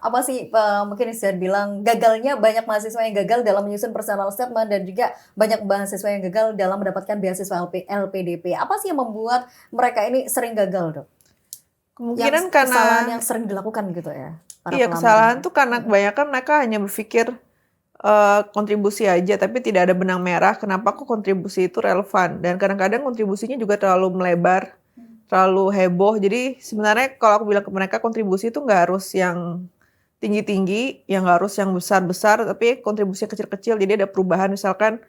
Apa sih mungkin bisa dibilang gagalnya banyak mahasiswa yang gagal dalam menyusun personal statement dan juga banyak mahasiswa yang gagal dalam mendapatkan beasiswa LPDP. Apa sih yang membuat mereka ini sering gagal, Dok? Kemungkinan kesalahan karena yang sering dilakukan gitu ya. iya, kesalahan tuh karena kebanyakan mereka hanya berpikir kontribusi aja tapi tidak ada benang merah kenapa kok kontribusi itu relevan, dan kadang-kadang kontribusinya juga terlalu melebar, terlalu heboh. Jadi sebenarnya kalau aku bilang ke mereka kontribusi itu nggak harus yang tinggi-tinggi, yang nggak harus yang besar-besar, tapi kontribusinya kecil-kecil. Jadi ada perubahan. Misalkan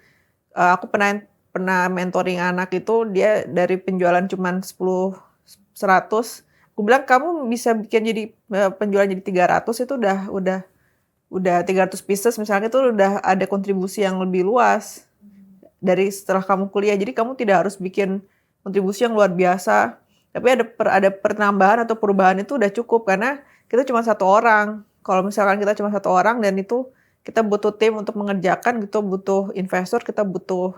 aku pernah mentoring anak itu, dia dari penjualan cuman 10-100, aku bilang kamu bisa bikin jadi penjualan jadi 300, itu udah 300 pieces misalnya, itu udah ada kontribusi yang lebih luas dari setelah kamu kuliah. Jadi kamu tidak harus bikin kontribusi yang luar biasa, tapi ada penambahan atau perubahan itu udah cukup, karena kita cuma satu orang. Kalau misalkan kita cuma satu orang dan itu kita butuh tim untuk mengerjakan gitu, butuh investor, kita butuh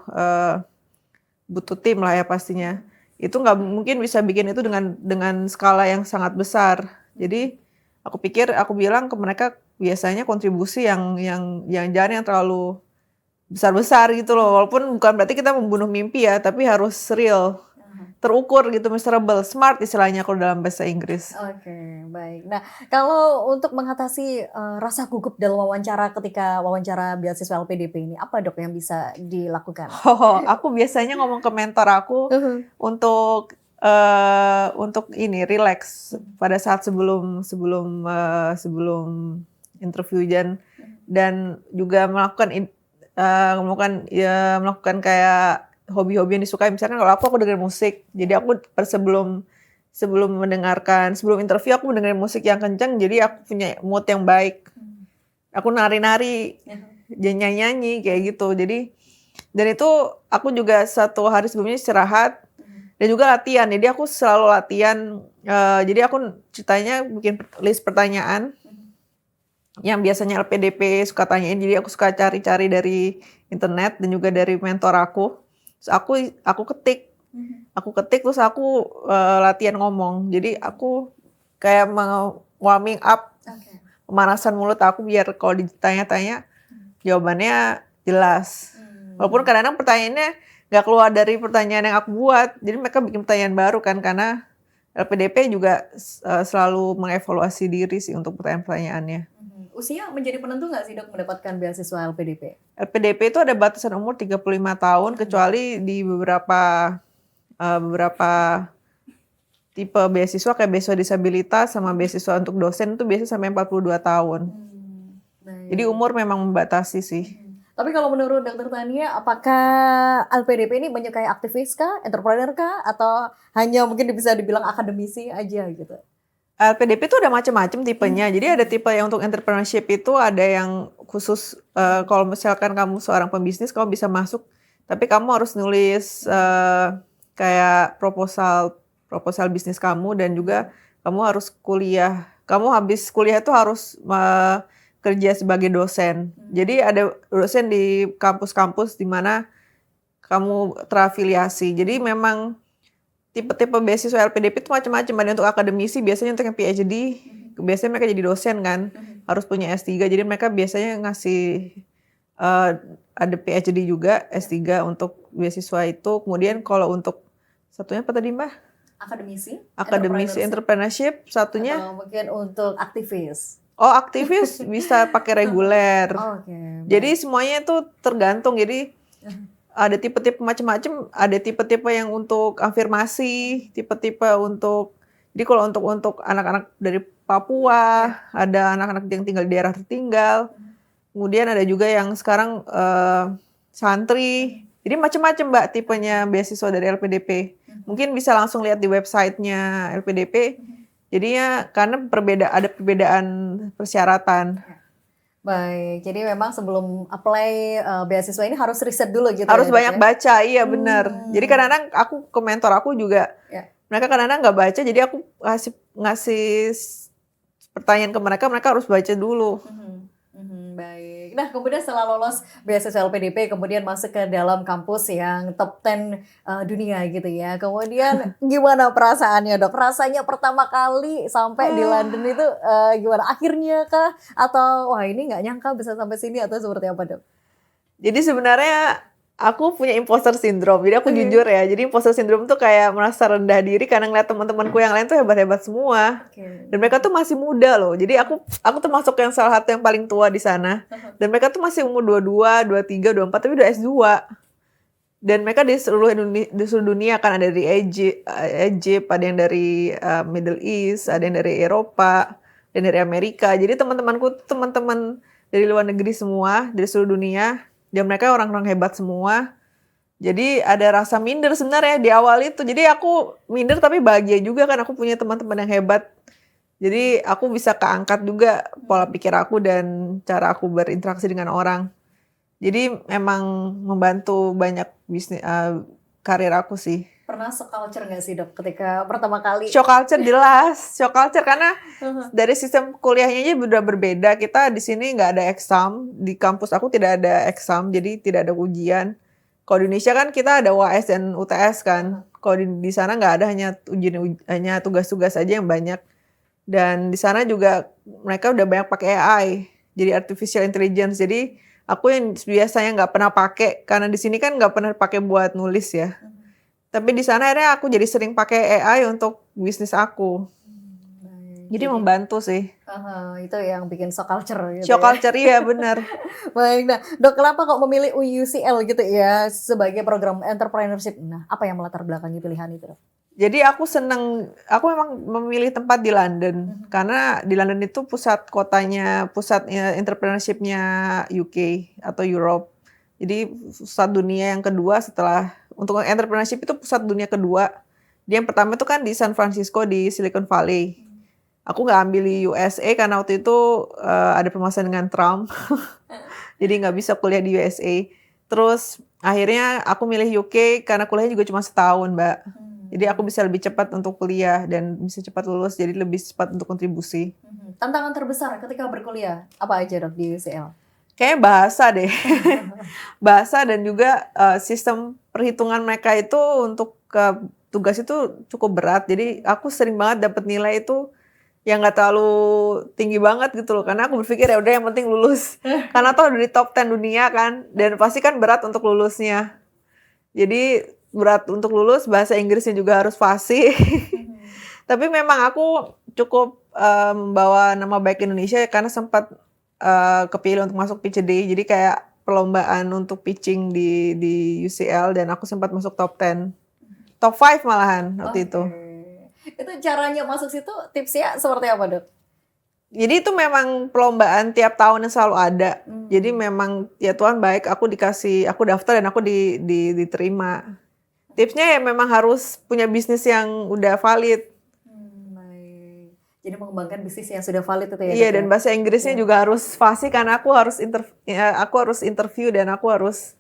tim lah ya pastinya. Itu nggak mungkin bisa bikin itu dengan skala yang sangat besar. Jadi aku bilang ke mereka biasanya kontribusi yang jangan yang terlalu besar-besar gitu loh. Walaupun bukan berarti kita membunuh mimpi ya, tapi harus real, terukur gitu, measurable, smart istilahnya kalau dalam bahasa Inggris. Oke, baik. Nah, kalau untuk mengatasi rasa gugup dalam ketika wawancara beasiswa LPDP ini, apa Dok yang bisa dilakukan? Aku biasanya ngomong ke mentor aku untuk ini relax pada saat sebelum interview dan juga melakukan kayak hobi-hobi yang disukai. Misalkan kalau aku dengerin musik, jadi aku sebelum interview aku mendengar musik yang kencang, jadi aku punya mood yang baik. Aku nari-nari, nyanyi kayak gitu. Jadi dan itu aku juga satu hari sebelumnya istirahat dan juga latihan. Jadi aku selalu latihan. Jadi aku ceritanya bikin list pertanyaan yang biasanya LPDP suka tanyain. Jadi aku suka cari-cari dari internet dan juga dari mentor aku. Terus aku ketik terus aku latihan ngomong. Jadi aku kayak warming up, pemanasan mulut aku biar kalau ditanya-tanya jawabannya jelas. Walaupun kadang-kadang pertanyaannya nggak keluar dari pertanyaan yang aku buat, jadi mereka bikin pertanyaan baru kan, karena LPDP juga selalu mengevaluasi diri sih untuk pertanyaan-pertanyaannya. Usia menjadi penentu nggak sih Dok mendapatkan beasiswa LPDP? LPDP itu ada batasan umur 35 tahun, kecuali di beberapa tipe beasiswa kayak beasiswa disabilitas sama beasiswa untuk dosen itu biasa sampai 42 tahun. Jadi umur memang membatasi sih. Tapi kalau menurut Dr. Tania, apakah LPDP ini menyukai aktivis kah, entrepreneur kah, atau hanya mungkin bisa dibilang akademisi aja gitu? LPDP itu ada macam-macam tipenya. Jadi ada tipe yang untuk entrepreneurship itu ada yang khusus kalau misalkan kamu seorang pembisnis, kamu bisa masuk, tapi kamu harus nulis kayak proposal bisnis kamu, dan juga kamu harus kuliah. Kamu habis kuliah itu harus kerja sebagai dosen. Jadi ada dosen di kampus-kampus di mana kamu terafiliasi. Jadi memang tipe-tipe beasiswa LPDP itu macam-macam. Ada untuk akademisi, biasanya untuk yang PhD, biasanya mereka jadi dosen kan, harus punya S3. Jadi mereka biasanya ngasih ada PhD juga, S3 untuk beasiswa itu. Kemudian kalau untuk satunya apa tadi Mbak? Akademisi, entrepreneurship. Satunya? Atau mungkin untuk aktivis. Oh, aktivis bisa pakai reguler. Jadi semuanya itu tergantung. Jadi ada tipe-tipe macam-macam, ada tipe-tipe yang untuk afirmasi, tipe-tipe untuk, jadi kalau untuk anak-anak dari Papua, ada anak-anak yang tinggal di daerah tertinggal, kemudian ada juga yang sekarang santri, jadi macam-macam Mbak tipenya beasiswa dari LPDP. Mungkin bisa langsung lihat di websitenya LPDP, jadinya karena ada perbedaan persyaratan. Baik, jadi memang sebelum apply beasiswa ini harus riset dulu gitu Harus ya, Dok, banyak ya? baca, iya benar. Jadi kadang-kadang aku ke mentor aku juga, Ya. mereka kadang-kadang nggak baca, jadi aku ngasih pertanyaan ke mereka, mereka harus baca dulu. Baik. Nah, kemudian setelah lolos beasiswa LPDP, kemudian masuk ke dalam kampus yang top 10 dunia gitu ya. Kemudian gimana perasaannya, Dok? Rasanya pertama kali sampai di London itu gimana? Akhirnya kah? Atau wah ini nggak nyangka bisa sampai sini atau seperti apa, Dok? Jadi sebenarnya aku punya imposter syndrome. Jadi aku jujur ya. Jadi imposter syndrome tuh kayak merasa rendah diri karena ngeliat teman-temanku yang lain tuh hebat-hebat semua. Dan mereka tuh masih muda loh. Jadi aku termasuk yang salah satu yang paling tua di sana. Dan mereka tuh masih umur 22, 23, 24 tapi udah S2. Dan mereka di seluruh dunia kan, ada dari Egypt, ada yang dari Middle East, ada yang dari Eropa, dan dari Amerika. Jadi teman-temanku tuh teman-teman dari luar negeri semua, dari seluruh dunia. Dan mereka orang-orang hebat semua. Jadi ada rasa minder sebenarnya di awal itu. Jadi aku minder tapi bahagia juga kan aku punya teman-teman yang hebat. Jadi aku bisa keangkat juga pola pikir aku dan cara aku berinteraksi dengan orang. Jadi memang membantu banyak bisnis karir aku sih. Pernah se-culture nggak sih, Dok, ketika pertama kali? Shock culture jelas, shock culture karena dari sistem kuliahnya aja udah berbeda. Kita di sini nggak ada exam, di kampus aku tidak ada exam, jadi tidak ada ujian. Kalau di Indonesia kan kita ada UAS dan UTS kan. Kalau di sana nggak ada, hanya tugas-tugas aja yang banyak. Dan di sana juga mereka udah banyak pakai AI, jadi artificial intelligence. Jadi aku yang biasanya nggak pernah pakai, karena di sini kan nggak pernah pakai buat nulis ya. Tapi di sana akhirnya aku jadi sering pakai AI untuk bisnis aku. Jadi membantu sih. Itu yang bikin shock culture gitu Shock ya. culture, iya benar. Baik, nah Dok, kenapa kok memilih UCL gitu ya sebagai program entrepreneurship? Nah, apa yang melatar belakangi pilihan itu, Dok? Jadi aku memang memilih tempat di London. Karena di London itu pusatnya entrepreneurship-nya UK atau Europe. Jadi pusat dunia yang kedua setelah, untuk entrepreneurship itu pusat dunia kedua. Dia yang pertama itu kan di San Francisco, di Silicon Valley. Aku nggak ambil di USA karena waktu itu ada permasalahan dengan Trump. Jadi nggak bisa kuliah di USA. Terus akhirnya aku milih UK karena kuliahnya juga cuma setahun, Mbak. Jadi aku bisa lebih cepat untuk kuliah dan bisa cepat lulus, jadi lebih cepat untuk kontribusi. Tantangan terbesar ketika berkuliah apa aja, Dok, di UCL? Kayaknya bahasa deh. Bahasa dan juga sistem perhitungan mereka itu untuk tugas itu cukup berat. Jadi aku sering banget dapat nilai itu yang nggak terlalu tinggi banget gitu loh. Karena aku berpikir ya udah yang penting lulus. Karena toh udah di top 10 dunia kan. Dan pasti kan berat untuk lulusnya. Jadi berat untuk lulus, bahasa Inggrisnya juga harus fasih. Tapi memang aku cukup membawa nama baik Indonesia karena sempat kepilih untuk masuk PhD. Jadi kayak perlombaan untuk pitching di UCL dan aku sempat masuk top 10. Top 5 malahan waktu itu. Itu caranya masuk situ tipsnya seperti apa, Dok? Jadi itu memang perlombaan tiap tahun yang selalu ada. Jadi memang ya Tuhan baik, aku daftar dan aku diterima. Tipsnya ya memang harus punya bisnis yang udah valid. Baik. Jadi mengembangkan bisnis yang sudah valid itu ya. Iya, dan bahasa Inggrisnya juga harus fasih karena aku harus interview dan aku harus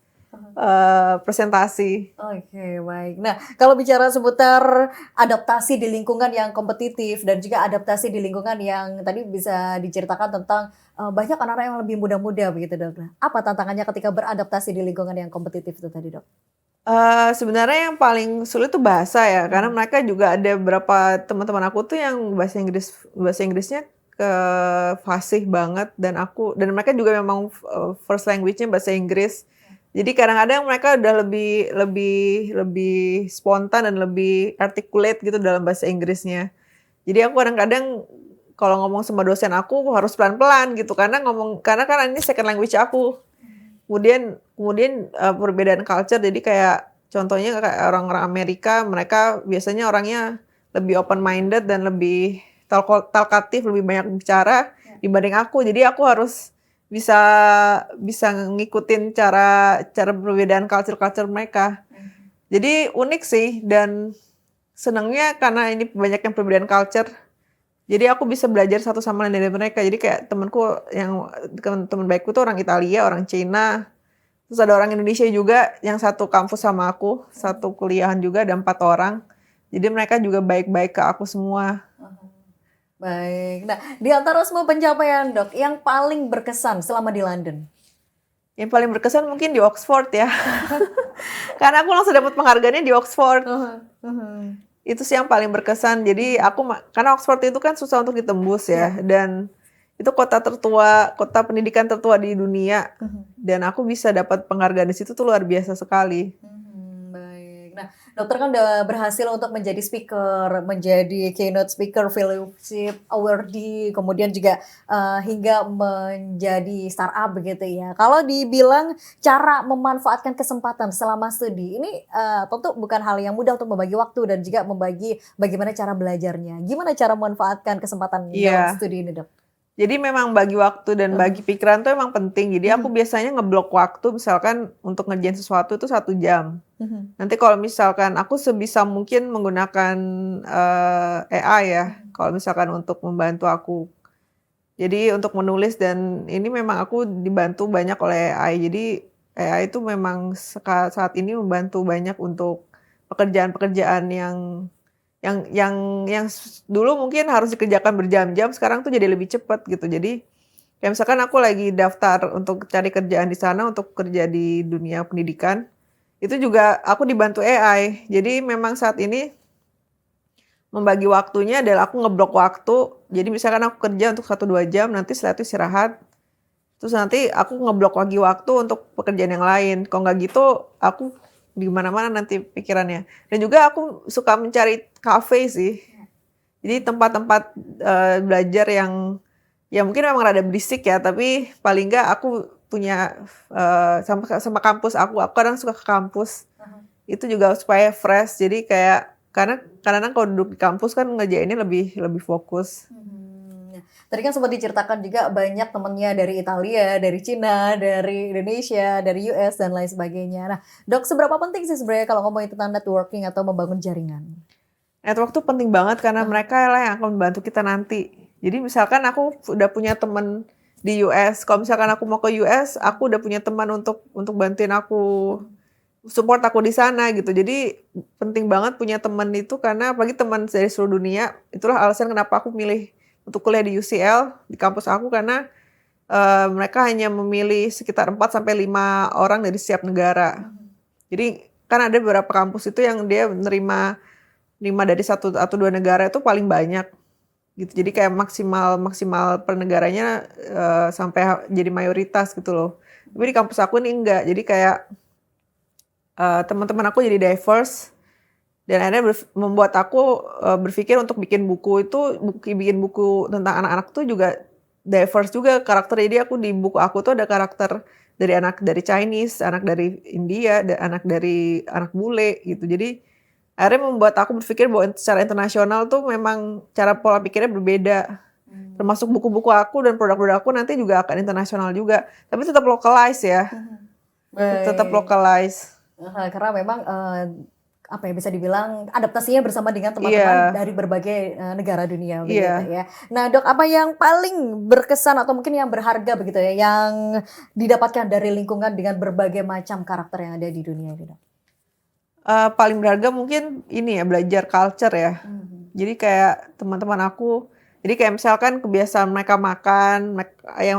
presentasi. Oke, baik. Nah, kalau bicara seputar adaptasi di lingkungan yang kompetitif dan juga adaptasi di lingkungan yang tadi bisa diceritakan tentang banyak anak-anak yang lebih muda-muda begitu, Dok. Nah, apa tantangannya ketika beradaptasi di lingkungan yang kompetitif itu tadi, Dok? Sebenarnya yang paling sulit tuh bahasa ya, karena mereka juga ada beberapa teman-teman aku tuh yang bahasa Inggrisnya fasih banget dan mereka juga memang first language-nya bahasa Inggris. Jadi kadang-kadang mereka udah lebih spontan dan lebih articulate gitu dalam bahasa Inggrisnya. Jadi aku kadang-kadang kalau ngomong sama dosen aku harus pelan-pelan gitu karena kan ini second language aku. Kemudian perbedaan culture, jadi kayak contohnya kayak orang-orang Amerika, mereka biasanya orangnya lebih open minded dan lebih talkatif, lebih banyak bicara dibanding aku. Jadi aku harus bisa ngikutin cara perbedaan culture mereka. Jadi unik sih, dan senangnya karena ini banyak yang perbedaan culture. Jadi aku bisa belajar satu sama lain dari mereka. Jadi kayak temanku yang teman baikku tuh orang Italia, orang Cina. Terus ada orang Indonesia juga yang satu kampus sama aku, satu kuliahan juga, ada 4 orang. Jadi mereka juga baik-baik ke aku semua. Baik. Nah, di antara semua pencapaian Dok, yang paling berkesan selama di London? Yang paling berkesan mungkin di Oxford ya. Karena aku langsung dapat penghargaannya di Oxford. Itu sih yang paling berkesan. Jadi karena Oxford itu kan susah untuk ditembus ya. Dan itu kota tertua, kota pendidikan tertua di dunia. Dan aku bisa dapat penghargaan di situ tuh luar biasa sekali. Baik. Nah, dokter kan udah berhasil untuk menjadi speaker, menjadi keynote speaker, fellowship awardee, kemudian juga hingga menjadi startup begitu ya. Kalau dibilang cara memanfaatkan kesempatan selama studi, ini tentu bukan hal yang mudah untuk membagi waktu dan juga membagi bagaimana cara belajarnya. Gimana cara memanfaatkan kesempatan dalam studi ini, Dok? Jadi memang bagi waktu dan bagi pikiran tuh emang penting. Jadi aku biasanya ngeblok waktu misalkan untuk ngerjain sesuatu itu 1 jam. Nanti kalau misalkan aku sebisa mungkin menggunakan AI ya. Kalau misalkan untuk membantu aku. Jadi untuk menulis dan ini memang aku dibantu banyak oleh AI. Jadi AI itu memang saat ini membantu banyak untuk pekerjaan-pekerjaan yang dulu mungkin harus dikerjakan berjam-jam, sekarang tuh jadi lebih cepat gitu. Jadi kayak misalkan aku lagi daftar untuk cari kerjaan di sana untuk kerja di dunia pendidikan, itu juga aku dibantu AI. Jadi memang saat ini membagi waktunya adalah aku ngeblok waktu. Jadi misalkan aku kerja untuk 1-2 jam, nanti setelah itu istirahat. Terus nanti aku ngeblok lagi waktu untuk pekerjaan yang lain. Kalau nggak gitu, aku di mana-mana nanti pikirannya. Dan juga aku suka mencari kafe sih. Jadi tempat-tempat belajar yang ya mungkin memang rada berisik ya, tapi paling nggak aku punya sama kampus aku kadang suka ke kampus. Itu juga supaya fresh. Jadi kayak karena kadang-kadang kalau duduk di kampus kan ngerjainnya lebih fokus. Tadi kan sempat diceritakan juga banyak temennya dari Italia, dari Cina, dari Indonesia, dari US, dan lain sebagainya. Nah, Dok, seberapa penting sih sebenarnya kalau ngomongin tentang networking atau membangun jaringan? Network tuh penting banget karena mereka lah yang akan membantu kita nanti. Jadi misalkan aku udah punya teman di US, kalau misalkan aku mau ke US, aku udah punya teman untuk bantuin aku, support aku di sana gitu. Jadi penting banget punya teman itu karena apalagi teman dari seluruh dunia. Itulah alasan kenapa aku milih untuk kuliah di UCL, di kampus aku, karena mereka hanya memilih sekitar 4-5 orang dari setiap negara. Jadi kan ada beberapa kampus itu yang dia menerima 5 dari 1 atau 2 negara itu paling banyak. Gitu. Jadi kayak maksimal per negaranya sampai jadi mayoritas gitu loh. Tapi di kampus aku ini enggak. Jadi kayak teman-teman aku jadi diverse. Dan akhirnya membuat aku berpikir untuk bikin buku tentang anak-anak tuh juga diverse juga karakter. Jadi aku di buku aku tuh ada karakter dari anak dari Chinese, anak dari India, dan anak bule gitu. Jadi akhirnya membuat aku berpikir bahwa secara internasional tuh memang cara pola pikirnya berbeda. Termasuk buku-buku aku dan produk-produk aku nanti juga akan internasional juga. Tapi tetap localize ya. Tetap localize. Karena memang apa ya bisa dibilang adaptasinya bersama dengan teman-teman dari berbagai negara dunia begitu ya. Nah, Dok, apa yang paling berkesan atau mungkin yang berharga begitu ya yang didapatkan dari lingkungan dengan berbagai macam karakter yang ada di dunia ini, Dok? Paling berharga mungkin ini ya, belajar culture ya. Jadi kayak teman-teman aku, jadi kayak misalkan kebiasaan mereka makan,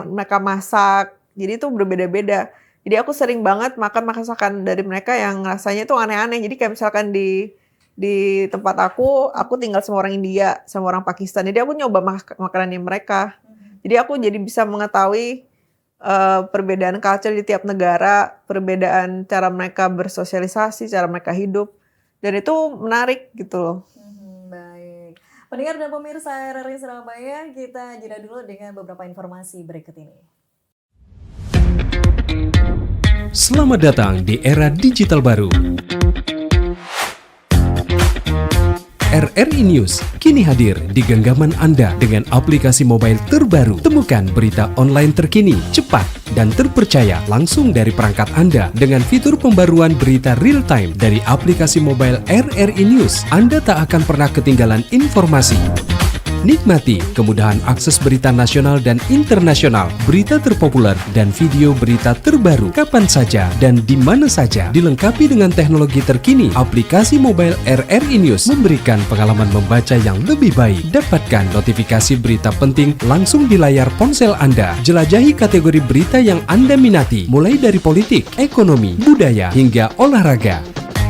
mereka masak, jadi itu berbeda-beda. Jadi aku sering banget makan masakan dari mereka yang rasanya tuh aneh-aneh. Jadi kayak misalkan di tempat aku tinggal sama orang India, sama orang Pakistan. Jadi aku nyoba makanannya mereka. Jadi aku jadi bisa mengetahui perbedaan culture di tiap negara, perbedaan cara mereka bersosialisasi, cara mereka hidup. Dan itu menarik gitu loh. Baik. Pendengar dan pemirsa RRI Surabaya, kita jeda dulu dengan beberapa informasi berikut ini. Selamat datang di era digital baru. RRI News kini hadir di genggaman Anda dengan aplikasi mobile terbaru. Temukan berita online terkini, cepat, dan terpercaya langsung dari perangkat Anda dengan fitur pembaruan berita real time dari aplikasi mobile RRI News. Anda tak akan pernah ketinggalan informasi. Nikmati kemudahan akses berita nasional dan internasional, berita terpopuler, dan video berita terbaru kapan saja dan di mana saja. Dilengkapi dengan teknologi terkini, aplikasi mobile RRI News memberikan pengalaman membaca yang lebih baik. Dapatkan notifikasi berita penting langsung di layar ponsel Anda. Jelajahi kategori berita yang Anda minati, mulai dari politik, ekonomi, budaya, hingga olahraga.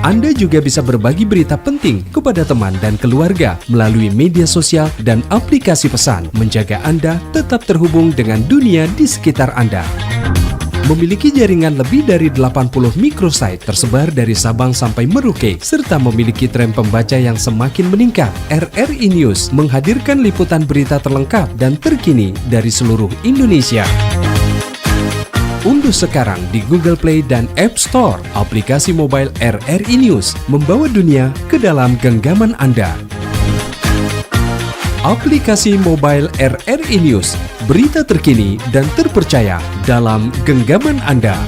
Anda juga bisa berbagi berita penting kepada teman dan keluarga melalui media sosial dan aplikasi pesan, menjaga Anda tetap terhubung dengan dunia di sekitar Anda. Memiliki jaringan lebih dari 80 microsite tersebar dari Sabang sampai Merauke, serta memiliki tren pembaca yang semakin meningkat. RRI News menghadirkan liputan berita terlengkap dan terkini dari seluruh Indonesia. Unduh sekarang di Google Play dan App Store aplikasi mobile RRI News, membawa dunia ke dalam genggaman Anda. Aplikasi mobile RRI News, berita terkini dan terpercaya dalam genggaman Anda.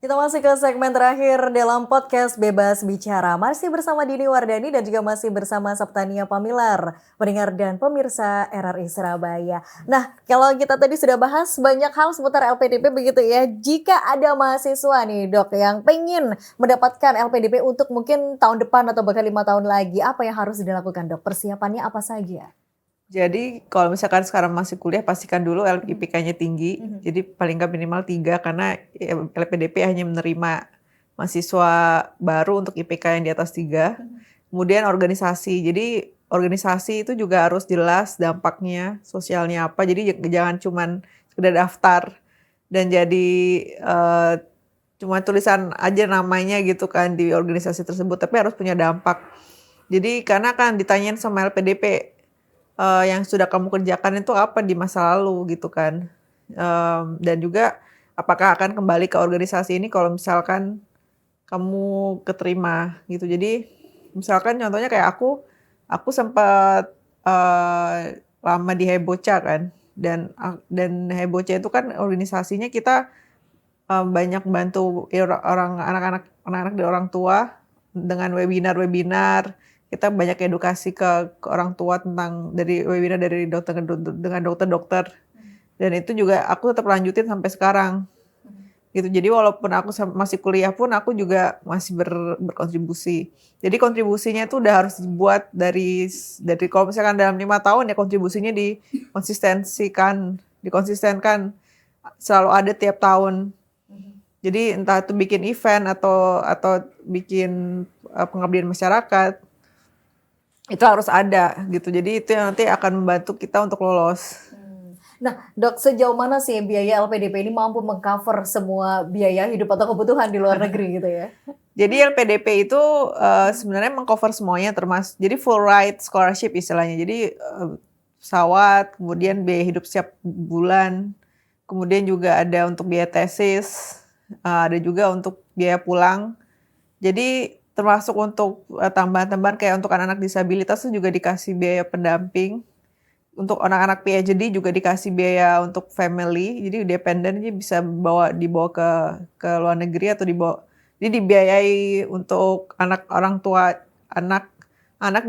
Kita masih ke segmen terakhir dalam podcast Bebas Bicara. Masih bersama Dini Wardani dan juga masih bersama Saptania Pamilar, pendengar dan pemirsa RRI Surabaya. Nah, kalau kita tadi sudah bahas banyak hal seputar LPDP begitu ya. Jika ada mahasiswa nih dok yang pengen mendapatkan LPDP untuk mungkin tahun depan atau bahkan 5 tahun lagi, apa yang harus dilakukan dok? Persiapannya apa saja? Jadi kalau misalkan sekarang masih kuliah, pastikan dulu IPK-nya tinggi. Jadi paling nggak minimal 3 karena LPDP hanya menerima mahasiswa baru untuk IPK yang di atas 3. Kemudian organisasi. Jadi organisasi itu juga harus jelas dampaknya, sosialnya apa. Jadi jangan cuman sekedar daftar dan jadi cuma tulisan aja namanya gitu kan di organisasi tersebut, tapi harus punya dampak. Jadi karena kan ditanyain sama LPDP, yang sudah kamu kerjakan itu apa di masa lalu gitu kan, dan juga apakah akan kembali ke organisasi ini kalau misalkan kamu keterima gitu. Jadi misalkan contohnya kayak aku sempat lama di Heboca kan, dan Heboca itu kan organisasinya kita banyak bantu orang anak-anak dan orang tua dengan webinar. Kita banyak edukasi ke orang tua tentang dari webinar dari dokter dengan dokter-dokter, dan itu juga aku tetap lanjutin sampai sekarang gitu. Jadi walaupun aku masih kuliah pun aku juga masih berkontribusi. Jadi kontribusinya itu udah harus dibuat dari kalau misalkan dalam 5 tahun ya kontribusinya dikonsistenkan selalu ada tiap tahun. Jadi entah itu bikin event atau bikin pengabdian masyarakat, itu harus ada gitu. Jadi itu yang nanti akan membantu kita untuk lolos. Nah dok, sejauh mana sih biaya LPDP ini mampu mengcover semua biaya hidup atau kebutuhan di luar negeri gitu ya? Jadi LPDP itu sebenarnya mengcover semuanya, termasuk jadi full ride scholarship istilahnya. Jadi pesawat, kemudian biaya hidup setiap bulan, kemudian juga ada untuk biaya tesis, ada juga untuk biaya pulang. Jadi termasuk untuk tambahan-tambahan kayak untuk anak-anak disabilitas itu juga dikasih biaya pendamping. Untuk anak-anak PhD juga dikasih biaya untuk family. Jadi dependen bisa dibawa ke luar negeri atau jadi dibiayai untuk orang tua anak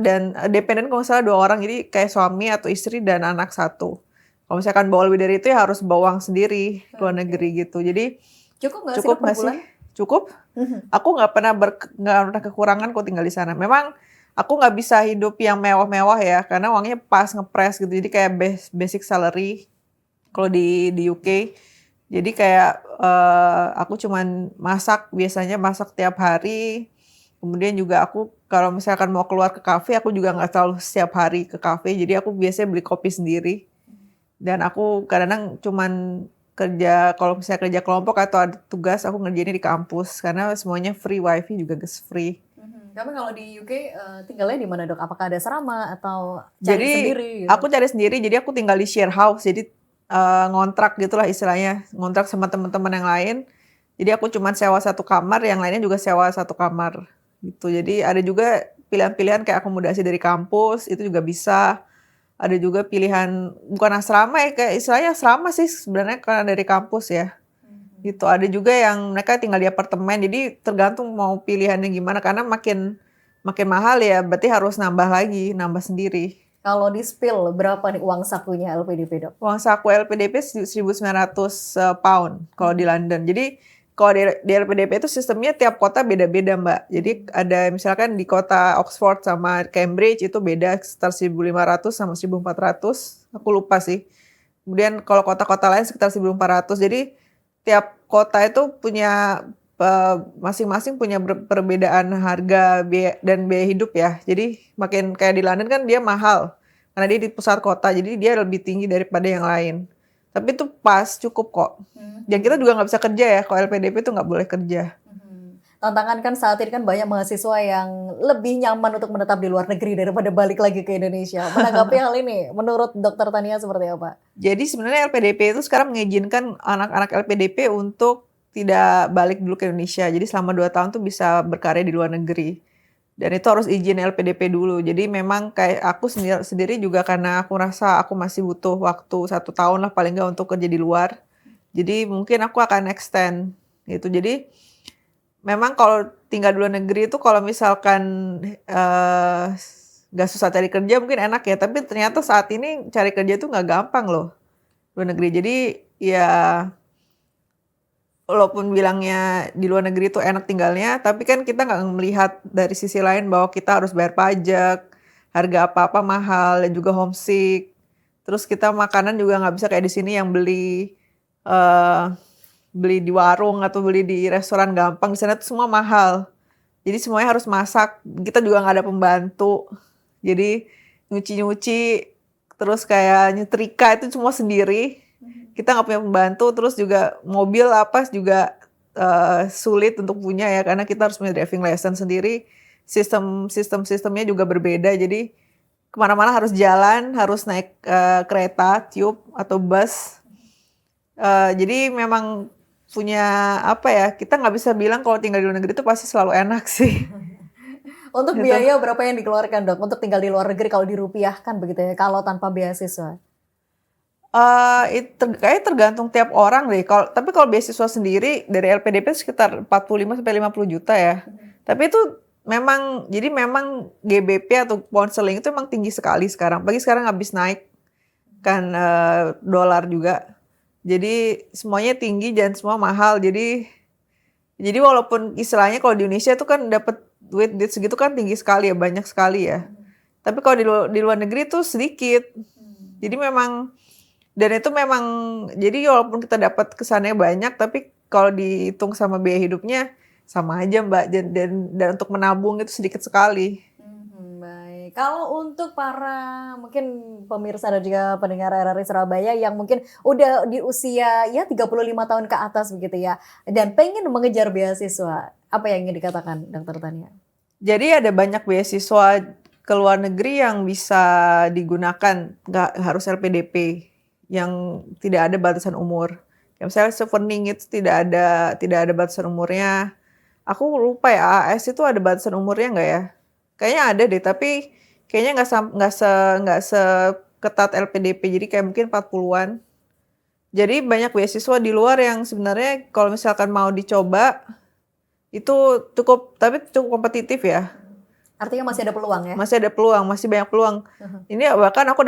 dan dependen kalau misalnya 2 orang. Jadi kayak suami atau istri dan anak 1. Kalau misalkan bawa lebih dari itu ya harus bawa uang sendiri ke luar negeri gitu. Jadi cukup nggak sih per bulan? Cukup. Aku nggak pernah kekurangan kok tinggal di sana. Memang aku nggak bisa hidup yang mewah-mewah ya, karena uangnya pas ngepres gitu. Jadi kayak basic salary kalau di UK. Jadi kayak aku cuman biasanya masak tiap hari. Kemudian juga aku kalau misalkan mau keluar ke kafe, aku juga nggak selalu setiap hari ke kafe. Jadi aku biasanya beli kopi sendiri. Dan aku kadang-kadang cuman kalau misalnya kerja kelompok atau ada tugas, aku ngerjainnya di kampus karena semuanya free, wifi juga free. Tapi kalau di UK tinggalnya di mana dok? Apakah ada asrama atau cari sendiri? Gitu? Aku cari sendiri, jadi aku tinggal di share house, jadi ngontrak gitulah istilahnya, ngontrak sama teman-teman yang lain. Jadi aku cuma sewa 1 kamar, yang lainnya juga sewa 1 kamar gitu. Jadi ada juga pilihan-pilihan kayak akomodasi dari kampus, itu juga bisa. Ada juga pilihan bukan asrama ya, kayak istilahnya asrama sih sebenarnya karena dari kampus ya. gitu. Ada juga yang mereka tinggal di apartemen, jadi tergantung mau pilihannya gimana, karena makin mahal ya berarti harus nambah lagi, nambah sendiri. Kalau di spill berapa nih uang sakunya LPDP, Dok? Uang saku LPDP 1.900 pound kalau di London. Jadi kalau di LPDP itu sistemnya tiap kota beda-beda, Mbak. Jadi ada misalkan di kota Oxford sama Cambridge itu beda sekitar 1.500 sama 1.400. Aku lupa sih. Kemudian kalau kota-kota lain sekitar 1.400. Jadi tiap kota itu punya masing-masing punya perbedaan harga dan biaya hidup ya. Jadi makin kayak di London kan dia mahal karena dia di pusat kota, jadi dia lebih tinggi daripada yang lain. Tapi itu pas, cukup kok. Dan kita juga nggak bisa kerja ya, kalau LPDP itu nggak boleh kerja. Tantangan kan saat ini kan banyak mahasiswa yang lebih nyaman untuk menetap di luar negeri daripada balik lagi ke Indonesia. Menanggapi hal ini, menurut Dokter Tania seperti apa? Jadi sebenarnya LPDP itu sekarang mengizinkan anak-anak LPDP untuk tidak balik dulu ke Indonesia. Jadi selama 2 tahun tuh bisa berkarya di luar negeri. Dan itu harus izin LPDP dulu. Jadi memang kayak aku sendiri juga karena aku rasa aku masih butuh waktu 1 tahun lah paling nggak untuk kerja di luar. Jadi mungkin aku akan extend gitu. Jadi memang kalau tinggal di luar negeri itu kalau misalkan nggak susah cari kerja mungkin enak ya. Tapi ternyata saat ini cari kerja itu nggak gampang loh luar negeri. Jadi ya walaupun bilangnya di luar negeri itu enak tinggalnya, tapi kan kita nggak melihat dari sisi lain bahwa kita harus bayar pajak, harga apa-apa mahal, dan juga homesick. Terus kita makanan juga nggak bisa kayak di sini yang beli di warung atau beli di restoran gampang. Di sana tuh semua mahal. Jadi semuanya harus masak. Kita juga nggak ada pembantu. Jadi nyuci-nyuci, terus kayak nyetrika itu semua sendiri. Kita nggak punya pembantu, terus juga mobil apa juga sulit untuk punya ya, karena kita harus punya driving license sendiri. Sistemnya juga berbeda, jadi kemana-mana harus jalan, harus naik kereta, tube atau bus. Jadi memang punya apa ya, kita nggak bisa bilang kalau tinggal di luar negeri itu pasti selalu enak sih. Untuk Gitu. biaya berapa yang dikeluarkan, Dok, untuk tinggal di luar negeri kalau dirupiahkan begitu ya, kalau tanpa beasiswa? Kayaknya tergantung tiap orang deh. Tapi kalau beasiswa sendiri dari LPDP sekitar 45 sampai 50 juta ya. Tapi itu memang GBP atau pound sterling itu memang tinggi sekali sekarang. Apalagi sekarang habis naik kan dolar juga. Jadi semuanya tinggi dan semua mahal. Jadi walaupun istilahnya kalau di Indonesia itu kan dapat duit segitu kan tinggi sekali ya, banyak sekali ya. Tapi kalau di luar negeri itu sedikit. Jadi memang jadi walaupun kita dapat kesannya banyak, tapi kalau dihitung sama biaya hidupnya sama aja, Mbak. Dan untuk menabung itu sedikit sekali. Baik, kalau untuk para mungkin pemirsa dan juga pendengar RRI Surabaya yang mungkin udah di usia ya 35 tahun ke atas begitu ya, dan pengen mengejar beasiswa, apa yang ingin dikatakan Dokter Tania? Jadi ada banyak beasiswa ke luar negeri yang bisa digunakan, nggak harus LPDP, yang tidak ada batasan umur. Ya, misalnya Chevening itu tidak ada batasan umurnya. Aku lupa ya, AS itu ada batasan umurnya nggak ya? Kayaknya ada deh, tapi kayaknya nggak seketat LPDP. Jadi kayak mungkin 40-an. Jadi banyak beasiswa di luar yang sebenarnya kalau misalkan mau dicoba itu cukup kompetitif ya. Artinya masih ada peluang ya? Masih ada peluang, masih banyak peluang. Ini bahkan aku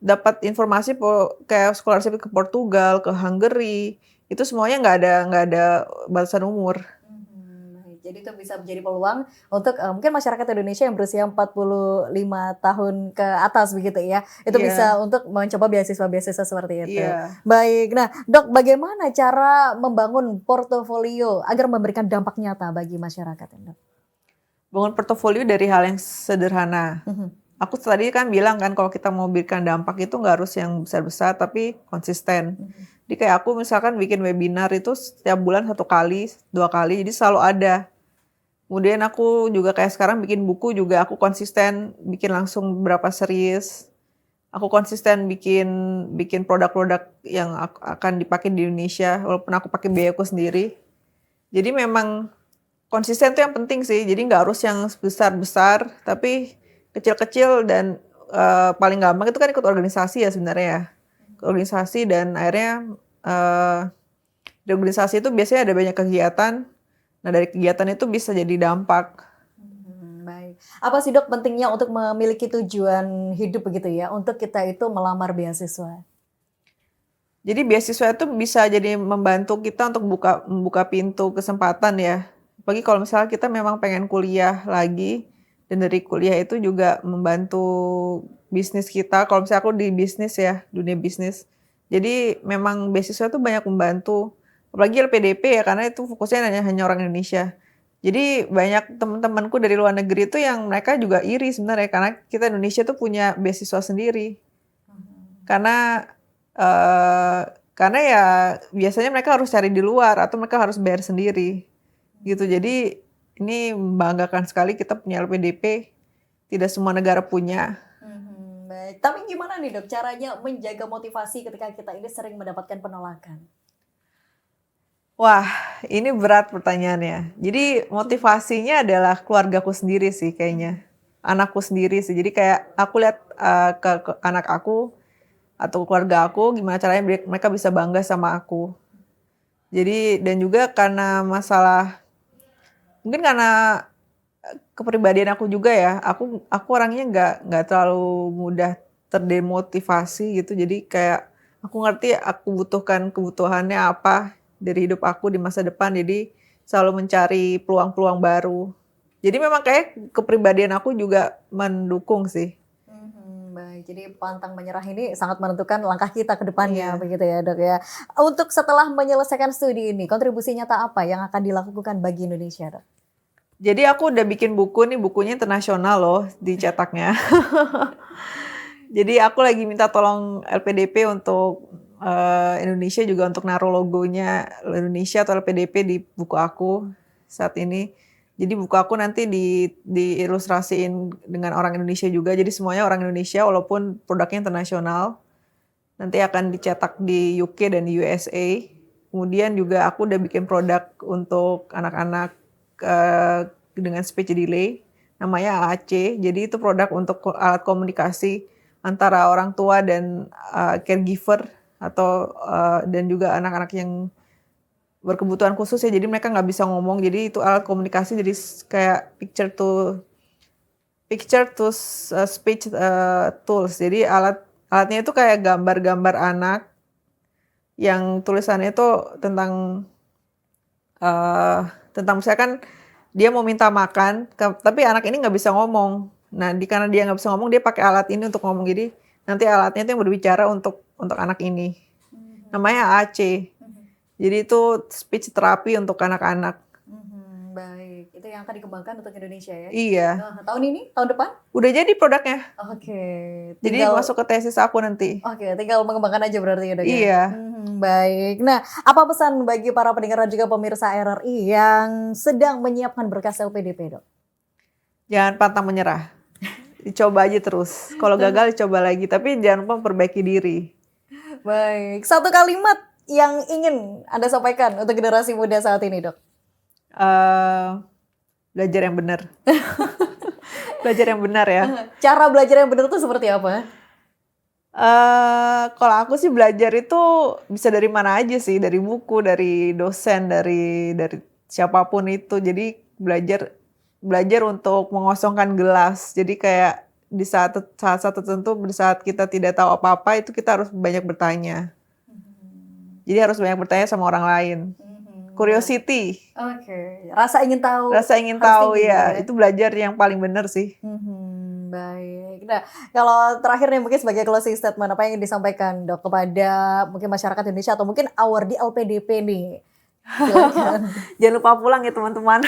dapat informasi kayak scholarship ke Portugal, ke Hungary, itu semuanya nggak ada batasan umur. Jadi itu bisa menjadi peluang untuk mungkin masyarakat Indonesia yang berusia 45 tahun ke atas begitu ya. Itu bisa untuk mencoba beasiswa-beasiswa seperti itu. Baik, nah Dok, bagaimana cara membangun portofolio agar memberikan dampak nyata bagi masyarakat, Dok? Bangun portofolio dari hal yang sederhana. Aku tadi kan bilang kan kalau kita mau berikan dampak itu nggak harus yang besar-besar tapi konsisten. Jadi kayak aku misalkan bikin webinar itu setiap bulan 1 kali, 2 kali, jadi selalu ada. Kemudian aku juga kayak sekarang bikin buku juga aku konsisten bikin langsung beberapa series. Aku konsisten bikin produk-produk yang akan dipakai di Indonesia walaupun aku pakai biayaku sendiri. Jadi memang konsisten itu yang penting sih. Jadi nggak harus yang besar-besar, tapi kecil-kecil dan paling gampang itu kan ikut organisasi ya sebenarnya ya. Organisasi dan akhirnya Di organisasi itu biasanya ada banyak kegiatan. Nah dari kegiatan itu bisa jadi dampak. Baik. Apa sih Dok pentingnya untuk memiliki tujuan hidup begitu ya, untuk kita itu melamar beasiswa? Jadi beasiswa itu bisa jadi membantu kita untuk membuka pintu kesempatan ya. Apalagi kalau misalnya kita memang pengen kuliah lagi, dan dari kuliah itu juga membantu bisnis kita. Kalau misalnya aku di bisnis ya, dunia bisnis. Jadi memang beasiswa itu banyak membantu. Apalagi LPDP ya, karena itu fokusnya hanya orang Indonesia. Jadi banyak teman-temanku dari luar negeri itu yang mereka juga iri sebenarnya, karena kita Indonesia tuh punya beasiswa sendiri. Karena ya biasanya mereka harus cari di luar atau mereka harus bayar sendiri gitu. Jadi ini membanggakan sekali kita punya LPDP. Tidak semua negara punya. Baik. Tapi gimana nih Dok caranya menjaga motivasi ketika kita ini sering mendapatkan penolakan? Wah, ini berat pertanyaannya. Jadi motivasinya adalah keluargaku sendiri sih kayaknya. Anakku sendiri sih. Jadi kayak aku lihat ke anak aku atau keluarga aku, gimana caranya mereka bisa bangga sama aku. Jadi, dan juga karena mungkin karena kepribadian aku juga ya, aku orangnya nggak terlalu mudah terdemotivasi gitu. Jadi kayak aku ngerti aku butuhkan kebutuhannya apa dari hidup aku di masa depan, jadi selalu mencari peluang-peluang baru. Jadi memang kayak kepribadian aku juga mendukung sih. Baik, jadi pantang menyerah ini sangat menentukan langkah kita ke depannya, begitu ya Dok ya. Untuk setelah menyelesaikan studi ini, kontribusi nyata apa yang akan dilakukan bagi Indonesia Dok? Jadi aku udah bikin buku nih, bukunya internasional loh dicetaknya. Jadi aku lagi minta tolong LPDP untuk Indonesia juga untuk naruh logonya Indonesia atau LPDP di buku aku saat ini. Jadi buku aku nanti diilustrasiin dengan orang Indonesia juga. Jadi semuanya orang Indonesia walaupun produknya internasional. Nanti akan dicetak di UK dan di USA. Kemudian juga aku udah bikin produk untuk anak-anak dengan speech delay. Namanya AAC. Jadi itu produk untuk alat komunikasi antara orang tua dan caregiver atau dan juga anak-anak yang berkebutuhan khusus ya, jadi mereka nggak bisa ngomong, jadi itu alat komunikasi, jadi kayak picture to speech tools. Jadi alatnya itu kayak gambar-gambar anak yang tulisannya itu tentang misalkan dia mau minta makan, tapi anak ini nggak bisa ngomong. Nah, karena dia nggak bisa ngomong, dia pakai alat ini untuk ngomong. Jadi nanti alatnya itu yang berbicara untuk anak ini. Namanya AAC. Jadi itu speech therapy untuk anak-anak. Baik, itu yang akan dikembangkan untuk Indonesia ya? Iya. Nah, tahun ini? Tahun depan? Udah jadi produknya. Oke. Jadi masuk ke tesis aku nanti. Oke, tinggal mengembangkan aja berarti ya Dok ya? Iya. Baik. Nah, apa pesan bagi para pendengar dan juga pemirsa RRI yang sedang menyiapkan berkas LPDP Dok? Jangan pantang menyerah. Dicoba aja terus. Kalau gagal dicoba lagi. Tapi jangan lupa perbaiki diri. Baik. Satu kalimat yang ingin Anda sampaikan untuk generasi muda saat ini Dok? Belajar yang benar. Belajar yang benar ya. Cara belajar yang benar itu seperti apa? Kalau aku sih belajar itu bisa dari mana aja sih, dari buku, dari dosen, dari siapapun itu. Jadi belajar untuk mengosongkan gelas. Jadi kayak di saat tertentu, di saat kita tidak tahu apa-apa, itu kita harus banyak bertanya. Jadi harus banyak bertanya sama orang lain. Curiosity. Oke. Rasa ingin tahu. Rasa ingin tahu ya. Itu belajar yang paling benar sih. Baik. Nah, kalau terakhir nih mungkin sebagai closing statement, apa yang ingin disampaikan Dok kepada mungkin masyarakat Indonesia atau mungkin our di LPDP nih? Jangan lupa pulang ya teman-teman.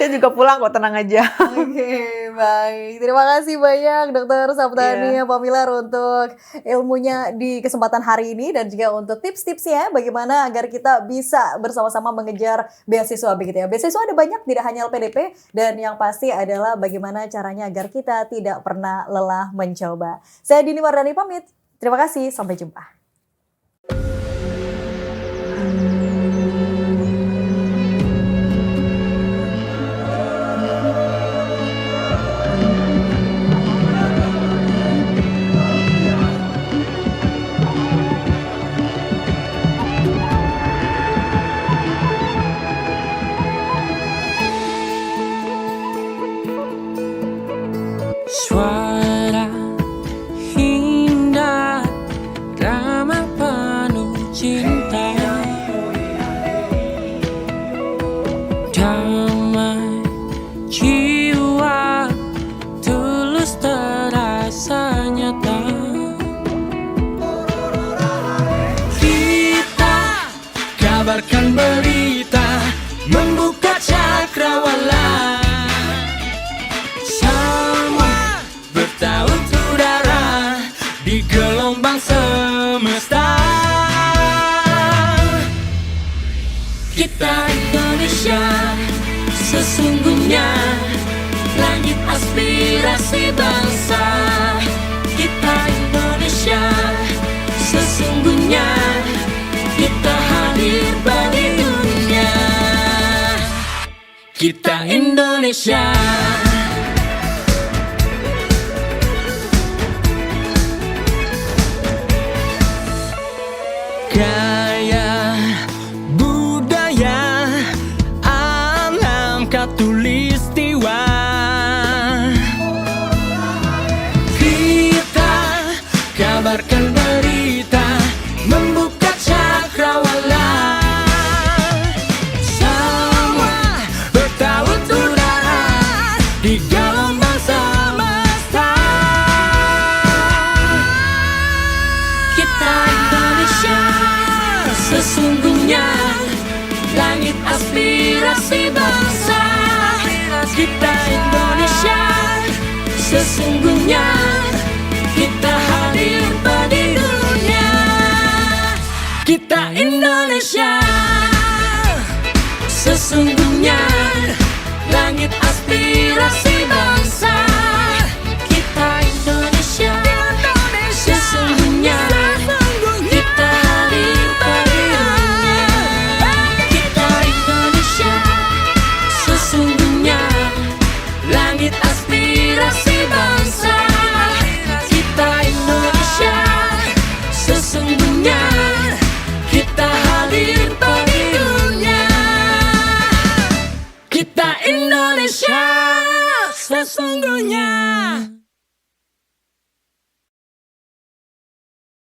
Saya juga pulang kok, tenang aja. Oke, baik. Terima kasih banyak Dr. Saptania Pamilar untuk ilmunya di kesempatan hari ini dan juga untuk tips-tipsnya bagaimana agar kita bisa bersama-sama mengejar beasiswa begitu ya. Beasiswa ada banyak, tidak hanya LPDP, dan yang pasti adalah bagaimana caranya agar kita tidak pernah lelah mencoba. Saya Dini Wardani pamit. Terima kasih, sampai jumpa. kabarkan berita, membuka cakrawala. Semua bertaut udara di gelombang semesta. Kita Indonesia, sesungguhnya langit aspirasi bangsa. Kita Indonesia, sesungguhnya kita hadir bagi dunia. Kita Indonesia. Gaya budaya alam katulistiwa. Kita kabarkan berita, membuka cakrawala. Semua bertaut udara di gelombang semesta. Kita Indonesia, sesungguhnya langit aspirasi bangsa. Kita Indonesia, sesungguhnya kita hadir bagi dunia. Kita Indonesia, sesungguhnya langit aspirasi bangsa. Kita Indonesia, sesungguhnya kita hadir bagi dunia. Kita Indonesia, sesungguhnya langit aspirasi bangsa. Kita Indonesia, sesungguhnya kita hadir bagi dunia. Kita Indonesia, sesungguhnya